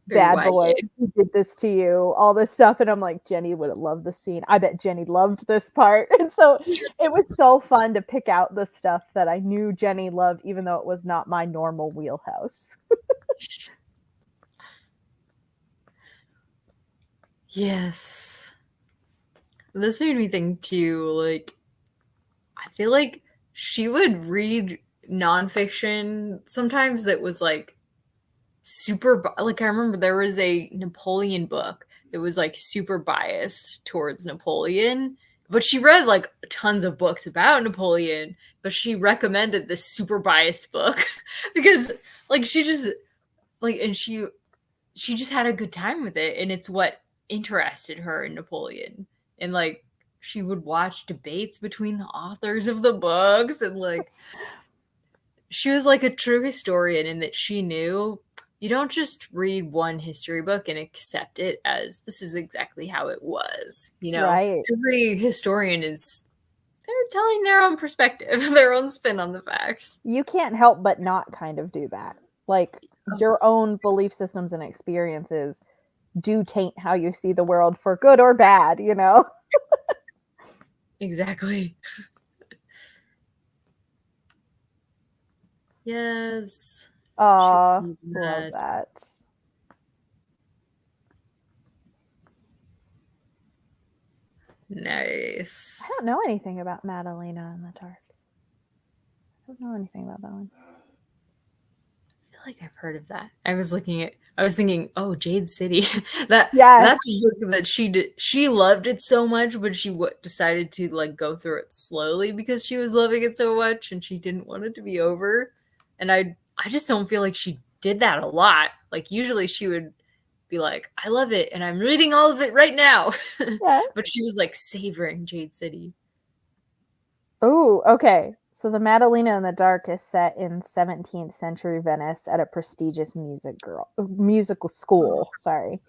[SPEAKER 1] bad boy, who did this to you, all this stuff. And I'm like, Jenny would have loved the scene. I bet Jenny loved this part. And so it was so fun to pick out the stuff that I knew Jenny loved, even though it was not my normal wheelhouse.
[SPEAKER 2] Yes. This made me think too, like, I feel like she would read nonfiction sometimes that was like super, like I remember there was a Napoleon book that was like super biased towards Napoleon, but she read like tons of books about Napoleon, but she recommended this super biased book because like she just like, and she just had a good time with it, and it's what interested her in Napoleon. And like she would watch debates between the authors of the books, and like she was like a true historian in that she knew you don't just read one history book and accept it as this is exactly how it was. You know,
[SPEAKER 1] right.
[SPEAKER 2] Every historian they're telling their own perspective, their own spin on the facts.
[SPEAKER 1] You can't help but not kind of do that. Like your own belief systems and experiences do taint how you see the world for good or bad, you know?
[SPEAKER 2] Exactly. Yes.
[SPEAKER 1] Oh, love that.
[SPEAKER 2] Nice.
[SPEAKER 1] I don't know anything about Madalena in the Dark. I don't know anything about that one.
[SPEAKER 2] I feel like I've heard of that. I was thinking, oh, Jade City. That's
[SPEAKER 1] Yes.
[SPEAKER 2] a book that she loved it so much, but she decided to like go through it slowly because she was loving it so much and she didn't want it to be over. And I just don't feel like she did that a lot. Like usually she would be like, I love it and I'm reading all of it right now.
[SPEAKER 1] Yes.
[SPEAKER 2] But she was like savoring Jade City.
[SPEAKER 1] Oh, okay. So the Madalena in the Dark is set in 17th century Venice at a prestigious musical school. Sorry.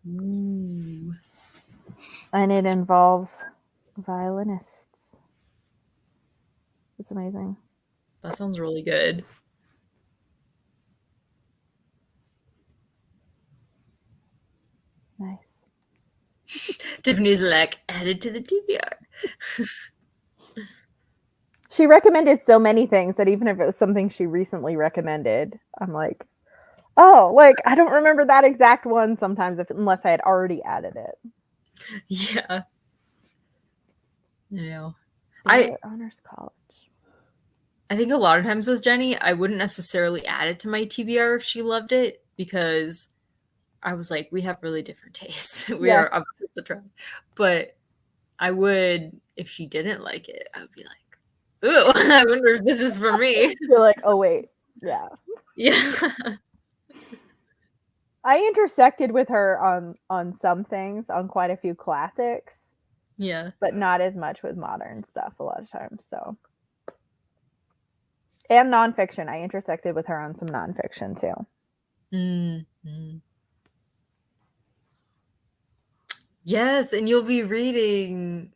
[SPEAKER 2] Ooh.
[SPEAKER 1] And it involves violinists. It's amazing.
[SPEAKER 2] That sounds really good.
[SPEAKER 1] Nice.
[SPEAKER 2] Tiffany's like, added to the TBR.
[SPEAKER 1] She recommended so many things that even if it was something she recently recommended, I'm like, oh, like I don't remember that exact one sometimes unless I had already added it.
[SPEAKER 2] Yeah. You know.
[SPEAKER 1] Honors College.
[SPEAKER 2] I think a lot of times with Jenny, I wouldn't necessarily add it to my TBR if she loved it because I was like, we have really different tastes. We are opposite the trend. But I would, if she didn't like it, I would be like, ooh, I wonder if this is for me.
[SPEAKER 1] You're like, oh wait, yeah.
[SPEAKER 2] Yeah.
[SPEAKER 1] I intersected with her on some things, on quite a few classics.
[SPEAKER 2] Yeah.
[SPEAKER 1] But not as much with modern stuff a lot of times. So, and nonfiction. I intersected with her on some nonfiction too.
[SPEAKER 2] Mm-hmm. Yes, and you'll be reading,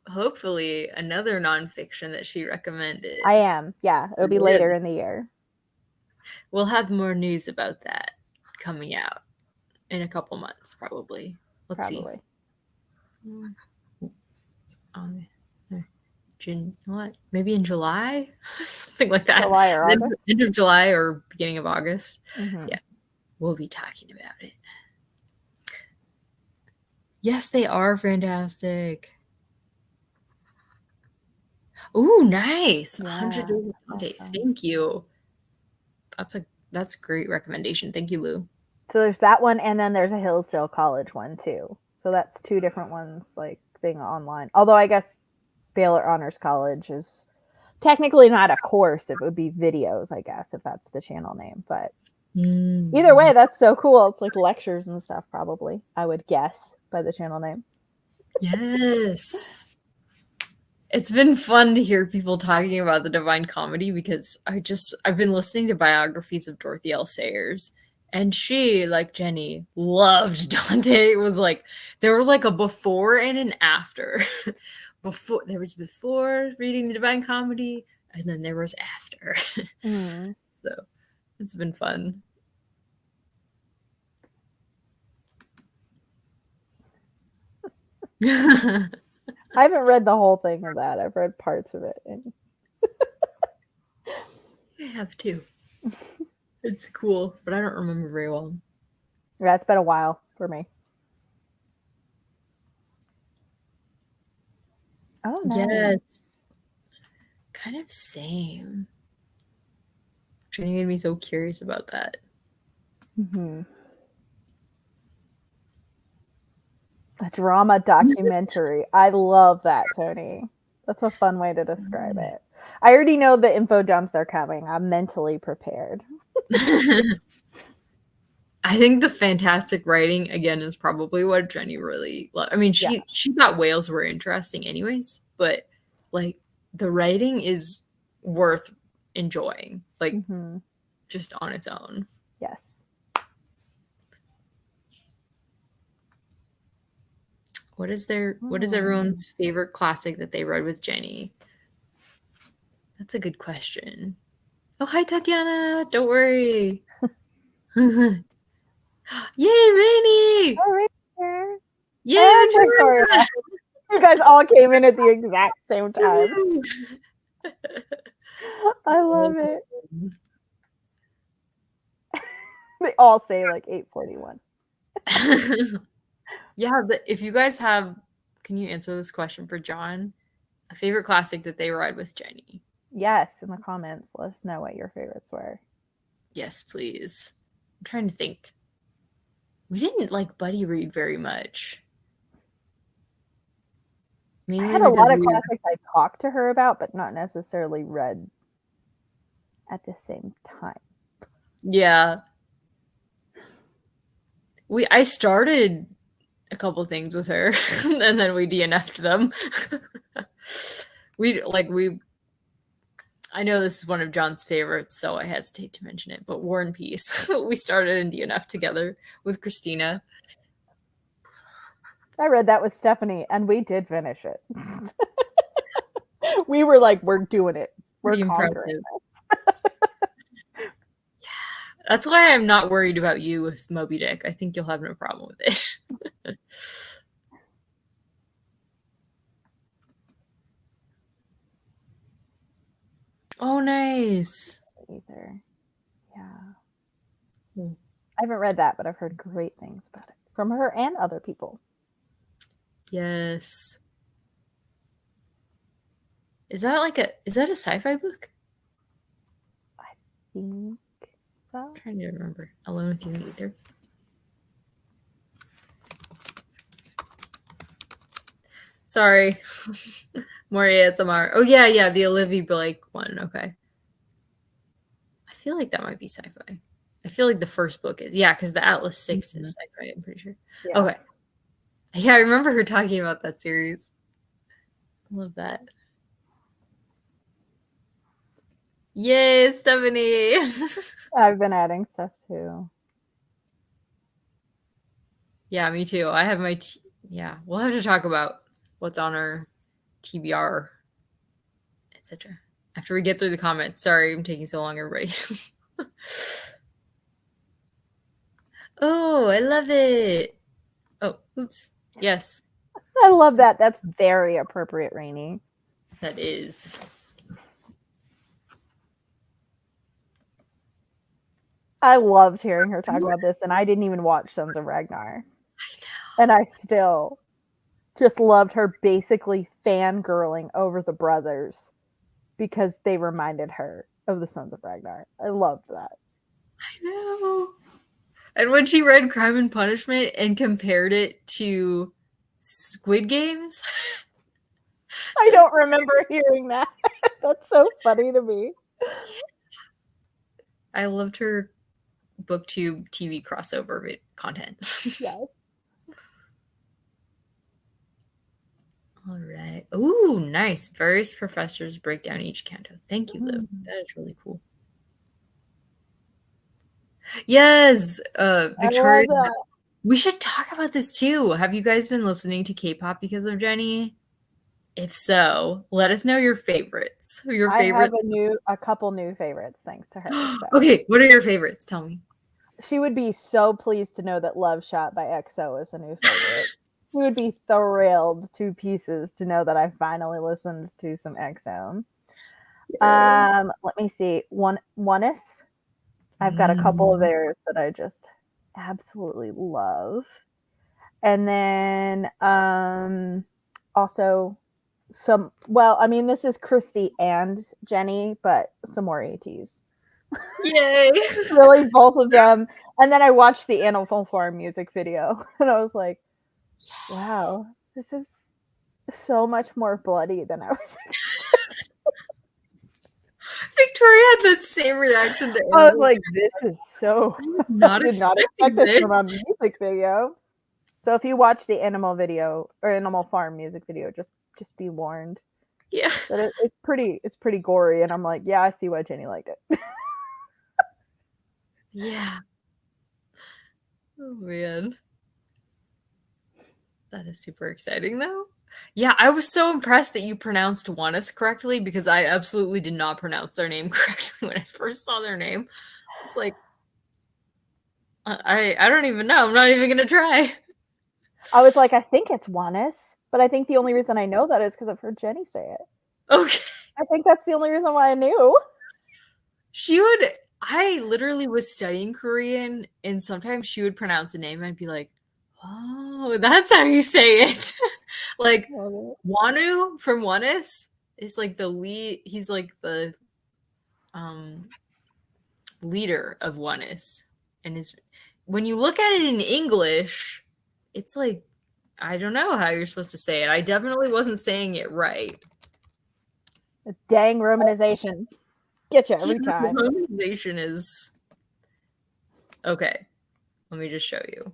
[SPEAKER 2] hopefully, another nonfiction that she recommended.
[SPEAKER 1] I am. Yeah, it'll be later in the year.
[SPEAKER 2] We'll have more news about that coming out in a couple months, probably. Let's see. What? Maybe in July? Something like that.
[SPEAKER 1] July or August?
[SPEAKER 2] End of July or beginning of August.
[SPEAKER 1] Mm-hmm.
[SPEAKER 2] Yeah, we'll be talking about it. Yes, they are fantastic. Ooh, nice. 100 Days of Holiday.
[SPEAKER 1] Awesome.
[SPEAKER 2] Thank you. That's a great recommendation. Thank you, Lou.
[SPEAKER 1] So there's that one, and then there's a Hillsdale College one too. So that's two different ones, like being online. Although I guess Baylor Honors College is technically not a course. It would be videos, I guess, if that's the channel name. But either way, that's so cool. It's like lectures and stuff, probably, I would guess, by the channel name.
[SPEAKER 2] Yes. It's been fun to hear people talking about the Divine Comedy because I've been listening to biographies of Dorothy L. Sayers, and she, like Jenny, loved Dante. It was like there was like a before and an after. There was before reading the Divine Comedy, and then there was after. So it's been fun.
[SPEAKER 1] I haven't read the whole thing of that. I've read parts of it. And
[SPEAKER 2] I have too. It's cool, but I don't remember very well.
[SPEAKER 1] Yeah, it's been a while for me. Oh, nice.
[SPEAKER 2] Yes. Kind of same. Jenny made me so curious about that.
[SPEAKER 1] Mm-hmm. A drama documentary. I love that, Tony. That's a fun way to describe it. I already know the info dumps are coming. I'm mentally prepared.
[SPEAKER 2] I think the fantastic writing, again, is probably what Jenny really loved. I mean, she thought whales were interesting anyways, but like the writing is worth enjoying, like just on its own.
[SPEAKER 1] Yes.
[SPEAKER 2] What is everyone's favorite classic that they read with Jenny? That's a good question. Oh, hi, Tatiana. Don't worry. Yay, Rainy!
[SPEAKER 1] Oh, right there.
[SPEAKER 2] Yay, Victoria!
[SPEAKER 1] You guys all came in at the exact same time. I love it. They all say like 8:41.
[SPEAKER 2] Yeah, but if you guys have, can you answer this question for John? A favorite classic that they read with Jenny?
[SPEAKER 1] Yes, in the comments. Let us know what your favorites were.
[SPEAKER 2] Yes, please. I'm trying to think. We didn't like buddy read very much.
[SPEAKER 1] I
[SPEAKER 2] Mainly
[SPEAKER 1] had a
[SPEAKER 2] because
[SPEAKER 1] lot of
[SPEAKER 2] we were,
[SPEAKER 1] classics I talked to her about, but not necessarily read at the same time.
[SPEAKER 2] yeah. I started a couple things with her and then we DNF'd them. we I know this is one of John's favorites, so I hesitate to mention it, but War and Peace. We started in DNF together with Christina.
[SPEAKER 1] I read that with Stephanie, and we did finish it. We were like, we're doing it. We're
[SPEAKER 2] Pretty
[SPEAKER 1] conquering.
[SPEAKER 2] impressive. That's why I'm not worried about you with Moby Dick. I think you'll have no problem with it. Oh, nice.
[SPEAKER 1] Either. Yeah.
[SPEAKER 2] Hmm.
[SPEAKER 1] I haven't read that, but I've heard great things about it from her and other people.
[SPEAKER 2] Yes. Is that a sci-fi book?
[SPEAKER 1] I think so.
[SPEAKER 2] I'm trying to remember. Alone with You in the Ether. Sorry. More ASMR. Oh yeah, the Olivia Blake one. Okay. I feel like that might be sci-fi. I feel like the first book is. Yeah, because the Atlas 6 is sci-fi, I'm pretty sure.
[SPEAKER 1] Yeah.
[SPEAKER 2] Okay. Yeah, I remember her talking about that series. I love that. Yay, Stephanie!
[SPEAKER 1] I've been adding stuff too.
[SPEAKER 2] Yeah, me too. I have my yeah, we'll have to talk about what's on our TBR, etc. After we get through the comments. Sorry, I'm taking so long, everybody. Oh, I love it. Oh, oops. Yes.
[SPEAKER 1] I love that. That's very appropriate, Rainy.
[SPEAKER 2] That is.
[SPEAKER 1] I loved hearing her talk about this, and I didn't even watch Sons of Ragnar.
[SPEAKER 2] I know.
[SPEAKER 1] And I still just loved her basically fangirling over the brothers because they reminded her of the Sons of Ragnar. I loved that.
[SPEAKER 2] I know. And when she read Crime and Punishment and compared it to Squid Games,
[SPEAKER 1] I don't remember hearing that. That's so funny to me.
[SPEAKER 2] I loved her BookTube TV crossover content.
[SPEAKER 1] Yes.
[SPEAKER 2] All right. Ooh, nice. Various professors break down each canto. Thank you, Liv. That is really cool. Yes, Victoria. We should talk about this too. Have you guys been listening to K-pop because of Jenny? If so, let us know your favorites.
[SPEAKER 1] I have a couple new favorites thanks to her. So.
[SPEAKER 2] Okay, what are your favorites? Tell me.
[SPEAKER 1] She would be so pleased to know that Love Shot by EXO is a new favorite. She would be thrilled to pieces to know that I finally listened to some EXO. Yeah. Let me see. Oneness. I've got a couple of theirs that I just absolutely love. And then also some, well, I mean, this is Christy and Jenny, but some more ATs.
[SPEAKER 2] Yay!
[SPEAKER 1] Really, both of them. And then I watched the Animal Farm music video, and I was like, wow, this is so much more bloody than I was expecting.
[SPEAKER 2] Victoria had that same reaction to
[SPEAKER 1] I was like, this is so...
[SPEAKER 2] I
[SPEAKER 1] did not expect this from a music video. So if you watch the Animal video, or Animal Farm music video, just be warned.
[SPEAKER 2] Yeah.
[SPEAKER 1] That it's pretty gory, and I'm like, yeah, I see why Jenny liked it.
[SPEAKER 2] Yeah. Oh man. That is super exciting though. Yeah, I was so impressed that you pronounced Oneness correctly because I absolutely did not pronounce their name correctly when I first saw their name. It's like I don't even know. I'm not even gonna try.
[SPEAKER 1] I was like, I think it's Oneness, but I think the only reason I know that is because I've heard Jenny say it.
[SPEAKER 2] Okay.
[SPEAKER 1] I think that's the only reason why I knew.
[SPEAKER 2] I literally was studying Korean, and sometimes she would pronounce a name and I'd be like, oh, that's how you say it. Like Wonu from Oneness is like the lead. He's like the leader of Oneness, and is when you look at it in English, it's like I don't know how you're supposed to say it. I definitely wasn't saying it right.
[SPEAKER 1] A dang romanization. Get you every time.
[SPEAKER 2] Romanization is okay. Let me just show you.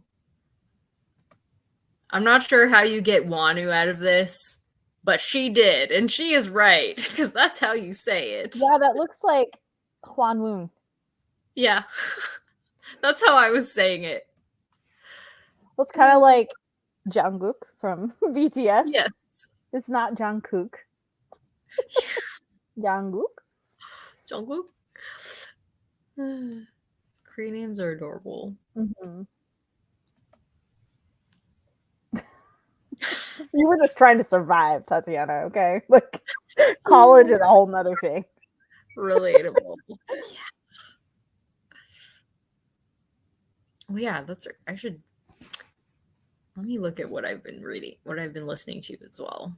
[SPEAKER 2] I'm not sure how you get Wanu out of this, but she did, and she is right, because that's how you say it.
[SPEAKER 1] Yeah, that looks like Hwan Woon.
[SPEAKER 2] Yeah. That's how I was saying it.
[SPEAKER 1] Well, it's kind of like Jungkook from BTS.
[SPEAKER 2] Yes.
[SPEAKER 1] It's not Jungkook. Jungkook.
[SPEAKER 2] Jungkook. Korean names are adorable.
[SPEAKER 1] Mm-hmm. You were just trying to survive, Tatiana, okay? Like, college is a whole nother thing.
[SPEAKER 2] Relatable. Yeah. Oh yeah, I should let me look at what I've been reading, what I've been listening to as well.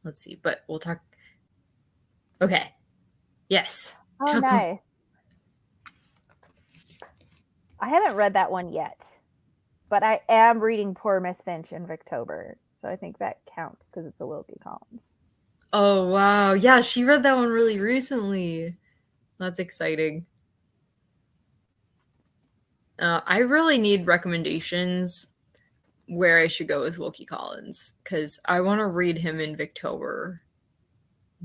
[SPEAKER 2] Let's see, but we'll talk. Okay. Yes.
[SPEAKER 1] Oh, nice. I haven't read that one yet, but I am reading Poor Miss Finch in Victober, so I think that counts because it's a Wilkie Collins.
[SPEAKER 2] Oh wow, yeah, she read that one really recently. That's exciting. I really need recommendations where I should go with Wilkie Collins because I want to read him in Victober,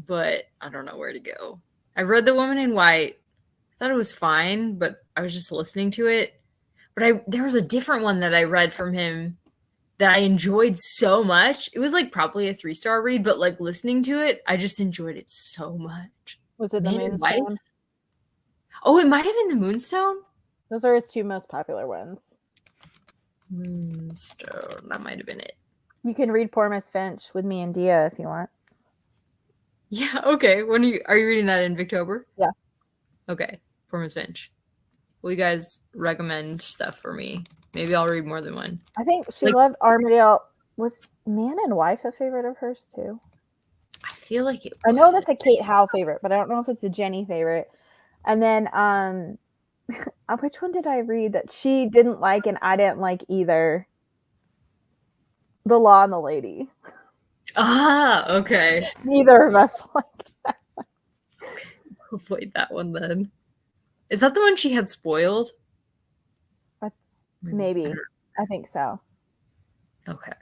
[SPEAKER 2] but I don't know where to go. I read The Woman in White. I thought it was fine, but I was just listening to it. But there was a different one that I read from him that I enjoyed so much. It was like probably a 3-star read, but like listening to it, I just enjoyed it so much.
[SPEAKER 1] Was it The Moonstone?
[SPEAKER 2] Oh, it might have been The Moonstone.
[SPEAKER 1] Those are his two most popular ones.
[SPEAKER 2] Moonstone. That might have been it.
[SPEAKER 1] You can read Poor Miss Finch with me and Dia if you want.
[SPEAKER 2] Yeah, okay. When are you reading that in Victober?
[SPEAKER 1] Yeah.
[SPEAKER 2] Okay. Poor Miss Finch. Will you guys recommend stuff for me? Maybe I'll read more than one.
[SPEAKER 1] I think she loved Armadale. Was Man and Wife a favorite of hers too?
[SPEAKER 2] I feel like it was.
[SPEAKER 1] I know that's a Kate Howe favorite, but I don't know if it's a Jenny favorite. And then which one did I read that she didn't like and I didn't like either? The Law and the Lady.
[SPEAKER 2] Ah, okay.
[SPEAKER 1] Neither of us liked that one.
[SPEAKER 2] Okay, we'll avoid that one then. Is that the one she had spoiled?
[SPEAKER 1] Maybe. I think so.
[SPEAKER 2] Okay.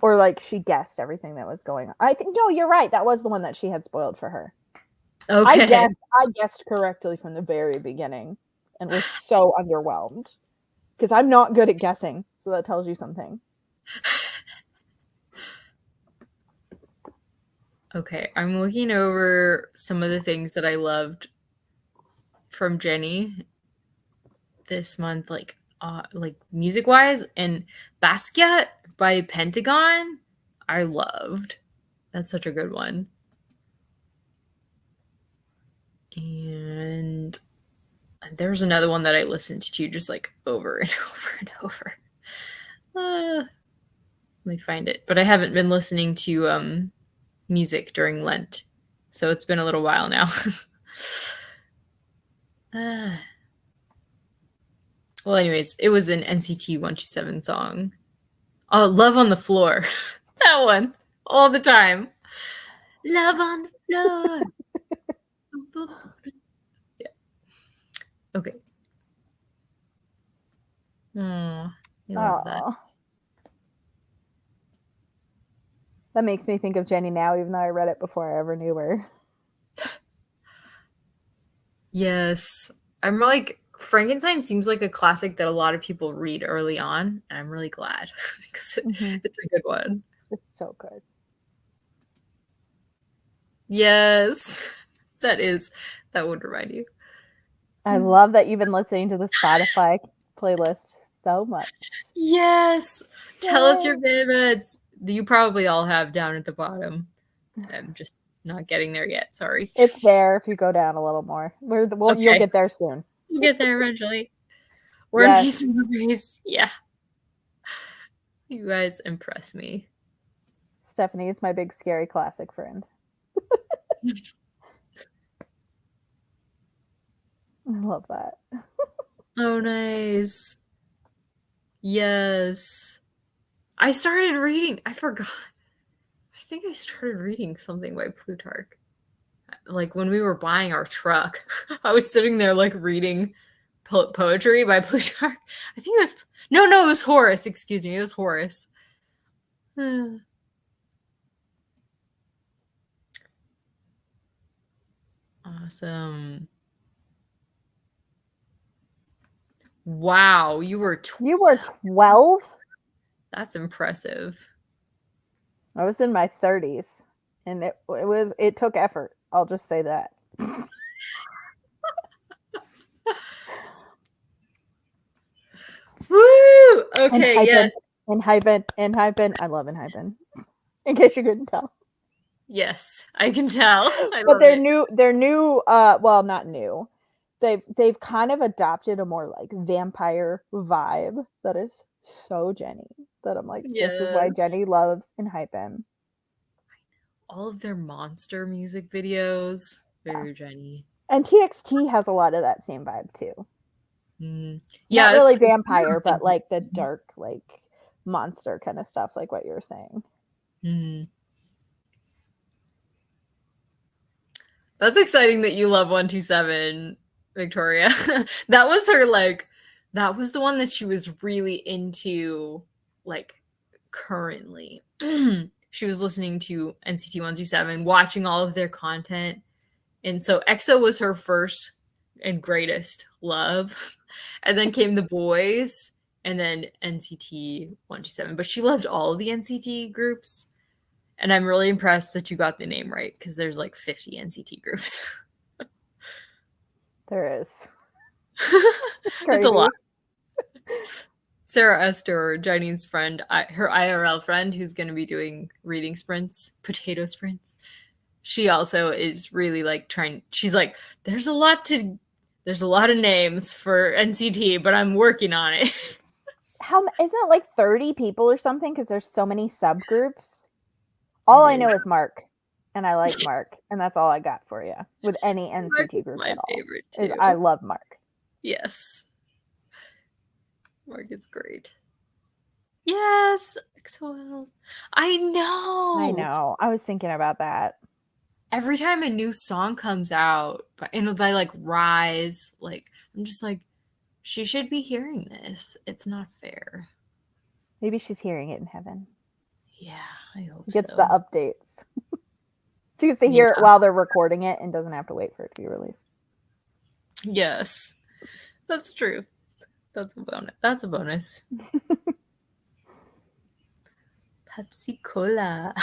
[SPEAKER 1] Or like she guessed everything that was going on. I think no, you're right. That was the one that she had spoiled for her.
[SPEAKER 2] Okay.
[SPEAKER 1] I guessed correctly from the very beginning and was so underwhelmed. Because I'm not good at guessing, so that tells you something.
[SPEAKER 2] Okay, I'm looking over some of the things that I loved from Jenny this month, like music-wise, and Basquiat by Pentagon, I loved. That's such a good one. And there's another one that I listened to just like over and over and over. Let me find it. But I haven't been listening to music during Lent, so it's been a little while now. Well, anyways, it was an NCT 127 song. Oh, Love on the Floor. That one. All the time. Love on the floor. Yeah. Okay. I love that.
[SPEAKER 1] That makes me think of Jenny now, even though I read it before I ever knew her.
[SPEAKER 2] Yes. I'm like, Frankenstein seems like a classic that a lot of people read early on, and I'm really glad because it's a good one.
[SPEAKER 1] It's so good.
[SPEAKER 2] Yes. That would remind you.
[SPEAKER 1] I love that you've been listening to the Spotify playlist so much.
[SPEAKER 2] Yes. Tell us your favorites. You probably all have down at the bottom. I'm just not getting there yet. Sorry.
[SPEAKER 1] It's there if you go down a little more. You'll get there soon.
[SPEAKER 2] We'll get there eventually. We're in peace and grace. Yeah. You guys impress me.
[SPEAKER 1] Stephanie is my big scary classic friend. I love that.
[SPEAKER 2] Oh, nice. Yes. I started reading. I forgot. I think I started reading something by Plutarch. Like when we were buying our truck, I was sitting there like reading poetry by Plutarch. I think it was no, it was Horace. Excuse me, it was Horace. Awesome. Wow, you were 12.
[SPEAKER 1] You were 12?
[SPEAKER 2] That's impressive.
[SPEAKER 1] I was in my 30s, and it took effort. I'll just say that.
[SPEAKER 2] Woo! Okay, yes.
[SPEAKER 1] Enhypen. I love Enhypen. In case you couldn't tell.
[SPEAKER 2] Yes, I can tell.
[SPEAKER 1] But they're new, well, not new. They've kind of adopted a more like vampire vibe that is so Jenny, that I'm like, this is why Jenny loves Enhypen.
[SPEAKER 2] All of their monster music videos, very Jenny.
[SPEAKER 1] And TXT has a lot of that same vibe too.
[SPEAKER 2] Yeah,
[SPEAKER 1] not really vampire, but like the dark, like monster kind of stuff, like what you were saying.
[SPEAKER 2] That's exciting that you love 127, Victoria. That was her, like, that was the one that she was really into, like, currently. She was listening to NCT 127, watching all of their content. And so EXO was her first and greatest love. And then came the boys, and then NCT 127. But she loved all of the NCT groups. And I'm really impressed that you got the name right, because there's like 50 NCT groups.
[SPEAKER 1] There is.
[SPEAKER 2] That's a lot. Sarah Esther, Janine's friend, her IRL friend, who's going to be doing reading sprints, potato sprints. She also is really like she's like, there's a lot of names for NCT, but I'm working on it.
[SPEAKER 1] Isn't it like 30 people or something? Because there's so many subgroups. All I know is Mark, and I like Mark, and that's all I got for you with any NCT group at all. My favorite too. I love Mark.
[SPEAKER 2] Yes. Mark is great. Yes, XOL. I know.
[SPEAKER 1] I was thinking about that.
[SPEAKER 2] Every time a new song comes out, by like Rise, like I'm just like, she should be hearing this. It's not fair.
[SPEAKER 1] Maybe she's hearing it in heaven.
[SPEAKER 2] Yeah, I hope
[SPEAKER 1] Gets the updates. She gets to hear it while they're recording it and doesn't have to wait for it to be released.
[SPEAKER 2] Yes, that's true. That's a bonus. Pepsi Cola.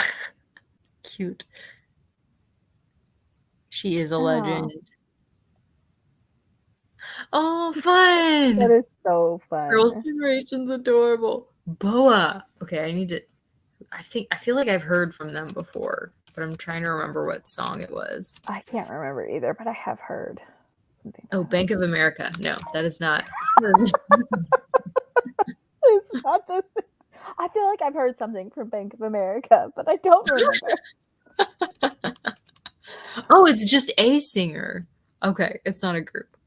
[SPEAKER 2] Cute. She is a legend. Oh, fun!
[SPEAKER 1] That is so fun.
[SPEAKER 2] Girls' Generation's adorable. Boa. Okay, I feel like I've heard from them before, but I'm trying to remember what song it was.
[SPEAKER 1] I can't remember either, but I have heard something.
[SPEAKER 2] Oh, Bank of America. No, that is not.
[SPEAKER 1] It's not this. I feel like I've heard something from Bank of America, but I don't remember.
[SPEAKER 2] Oh, it's just a singer. Okay, it's not a group.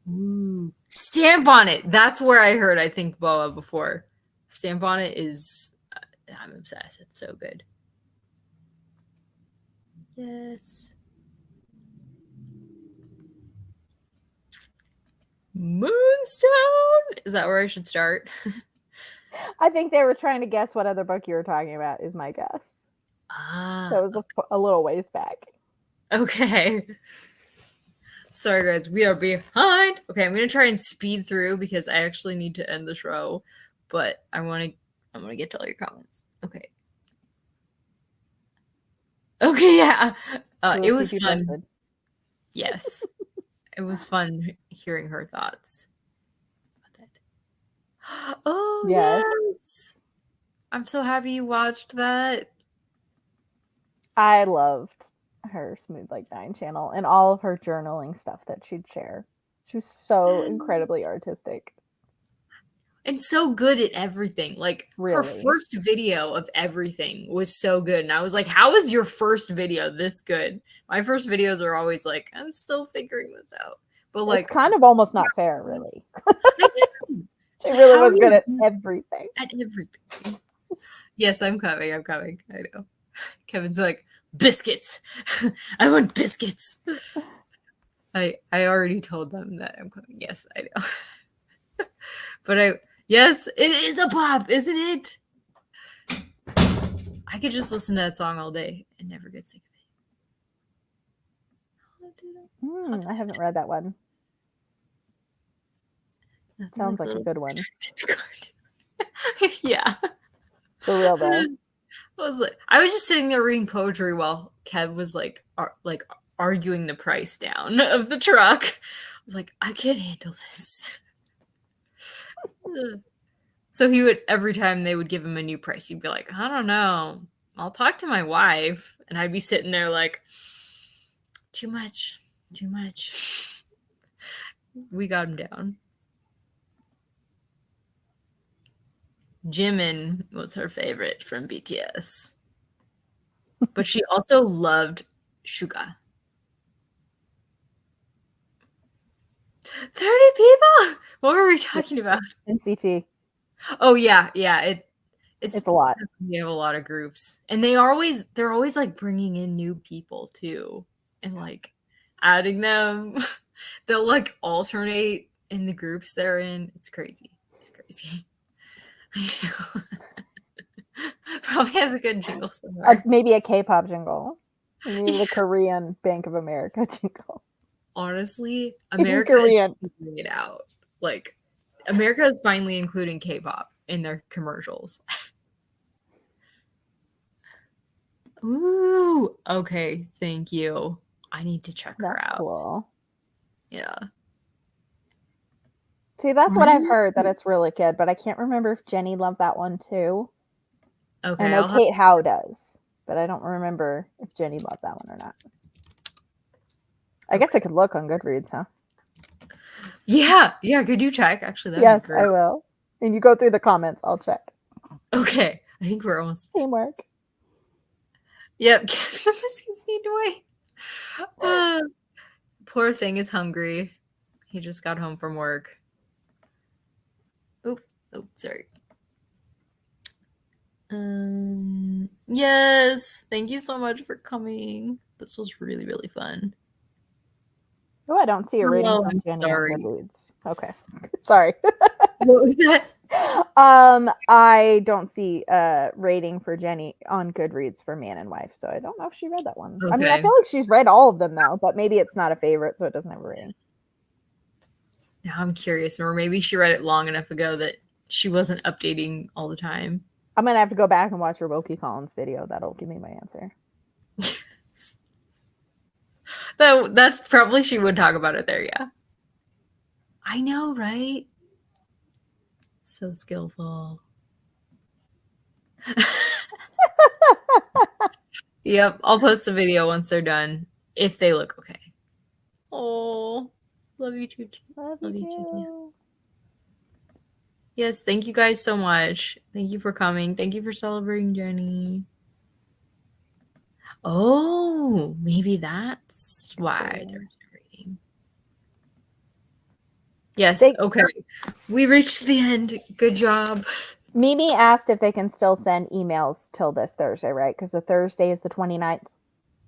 [SPEAKER 2] Ooh. Stamp on It. That's where I heard, I think, Boa before. Stamp on It is, I'm obsessed. It's so good. Yes. Moonstone. Is that where I should start?
[SPEAKER 1] I think they were trying to guess what other book you were talking about, is my guess. That was a little ways back.
[SPEAKER 2] Okay. Sorry, guys. We are behind. Okay, I'm going to try and speed through because I actually need to end the show. But I want to get to all your comments. Okay. Okay, yeah. It was fun. Posted. Yes. It was fun hearing her thoughts about that. Oh, yes. I'm so happy you watched that.
[SPEAKER 1] I loved her Smooth Like 9 channel and all of her journaling stuff that she'd share. She was so incredibly artistic.
[SPEAKER 2] And so good at everything. Like, her first video of everything was so good. And I was like, how is your first video this good? My first videos are always like, I'm still figuring this out. But like,
[SPEAKER 1] it's kind of almost not fair, really. She
[SPEAKER 2] it's
[SPEAKER 1] really
[SPEAKER 2] how
[SPEAKER 1] was
[SPEAKER 2] you
[SPEAKER 1] good at
[SPEAKER 2] do
[SPEAKER 1] everything.
[SPEAKER 2] at everything. Yes, I'm coming. I'm coming. I know. Kevin's like, biscuits. I want biscuits. I already told them that I'm coming. Yes, I know. But yes, it is a pop, isn't it? I could just listen to that song all day and never get sick of it.
[SPEAKER 1] I haven't read that one. Sounds like a good one.
[SPEAKER 2] Yeah.
[SPEAKER 1] For real though.
[SPEAKER 2] I was just sitting there reading poetry while Kev was like arguing the price down of the truck. I was like, I can't handle this. So he would, every time they would give him a new price, he'd be like, I don't know. I'll talk to my wife. And I'd be sitting there like, too much. We got him down. Jimin was her favorite from BTS. But she also loved Suga. 30 people? What were we talking about?
[SPEAKER 1] NCT.
[SPEAKER 2] Oh yeah. It's
[SPEAKER 1] a lot.
[SPEAKER 2] We have a lot of groups. And they're always like bringing in new people too. And like adding them. They'll like alternate in the groups they're in. It's crazy. I know. Probably has a good jingle somewhere.
[SPEAKER 1] Maybe a K-pop jingle. Maybe the Korean Bank of America jingle.
[SPEAKER 2] Honestly, America is figuring it out. Like, America is finally including K-pop in their commercials. Ooh, okay, thank you. I need to check her out.
[SPEAKER 1] Cool.
[SPEAKER 2] Yeah.
[SPEAKER 1] See, that's what I've heard, that it's really good, but I can't remember if Jenny loved that one too.
[SPEAKER 2] Okay.
[SPEAKER 1] I know Kate Howe does, but I don't remember if Jenny loved that one or not. I guess I could look on Goodreads, huh?
[SPEAKER 2] Yeah, could you check? Actually,
[SPEAKER 1] yes, I will. And you go through the comments, I'll check.
[SPEAKER 2] Okay, I think we're almost
[SPEAKER 1] teamwork.
[SPEAKER 2] Yep, the biscuits need to wait. Poor thing is hungry. He just got home from work. Oop, sorry. Yes, thank you so much for coming. This was really, really fun.
[SPEAKER 1] Oh, I don't see a rating from Jenny on Goodreads. Okay, sorry.
[SPEAKER 2] What was that?
[SPEAKER 1] I don't see a rating for Jenny on Goodreads for Man and Wife, so I don't know if she read that one. Okay. I mean, I feel like she's read all of them though, but maybe it's not a favorite, so it doesn't have a rating.
[SPEAKER 2] Now I'm curious, or maybe she read it long enough ago that she wasn't updating all the time.
[SPEAKER 1] I'm gonna have to go back and watch her Wilkie Collins video. That'll give me my answer.
[SPEAKER 2] That's probably she would talk about it there, yeah. I know, right? So skillful. Yep, I'll post a video once they're done, if they look okay. Oh, love you too.
[SPEAKER 1] Love you too.
[SPEAKER 2] Yes, thank you guys so much. Thank you for coming. Thank you for celebrating Jenny. Oh, maybe that's why there's a rating. Yes, okay. We reached the end. Good job.
[SPEAKER 1] Mimi asked if they can still send emails till this Thursday, right? Because the Thursday is the 29th.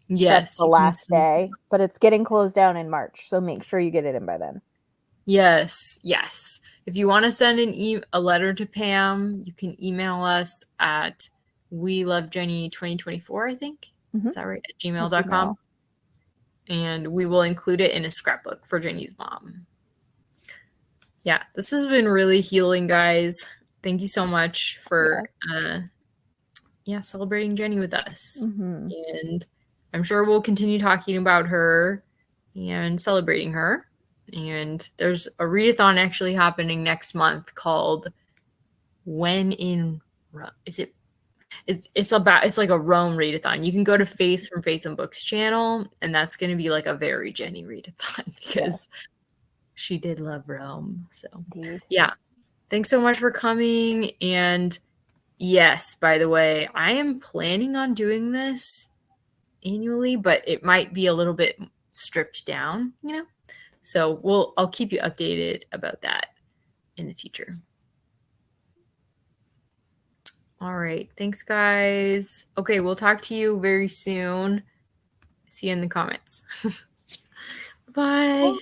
[SPEAKER 2] Yes.
[SPEAKER 1] That's the last day, but it's getting closed down in March, so make sure you get it in by then.
[SPEAKER 2] Yes. If you want to send a letter to Pam, you can email us at welovejenny2024, I think. Mm-hmm. Is that right? At gmail.com. And we will include it in a scrapbook for Jenny's mom. Yeah, this has been really healing, guys. Thank you so much for celebrating Jenny with us. Mm-hmm. And I'm sure we'll continue talking about her and celebrating her. And there's a readathon actually happening next month called When in Rome. It's like a Rome readathon. You can go to Faith from Faith and Books channel, and that's going to be like a very Jenny readathon because she did love Rome. So yeah, thanks so much for coming. And yes, by the way, I am planning on doing this annually, but it might be a little bit stripped down, So I'll keep you updated about that in the future. All right. Thanks, guys. Okay, we'll talk to you very soon. See you in the comments. Bye.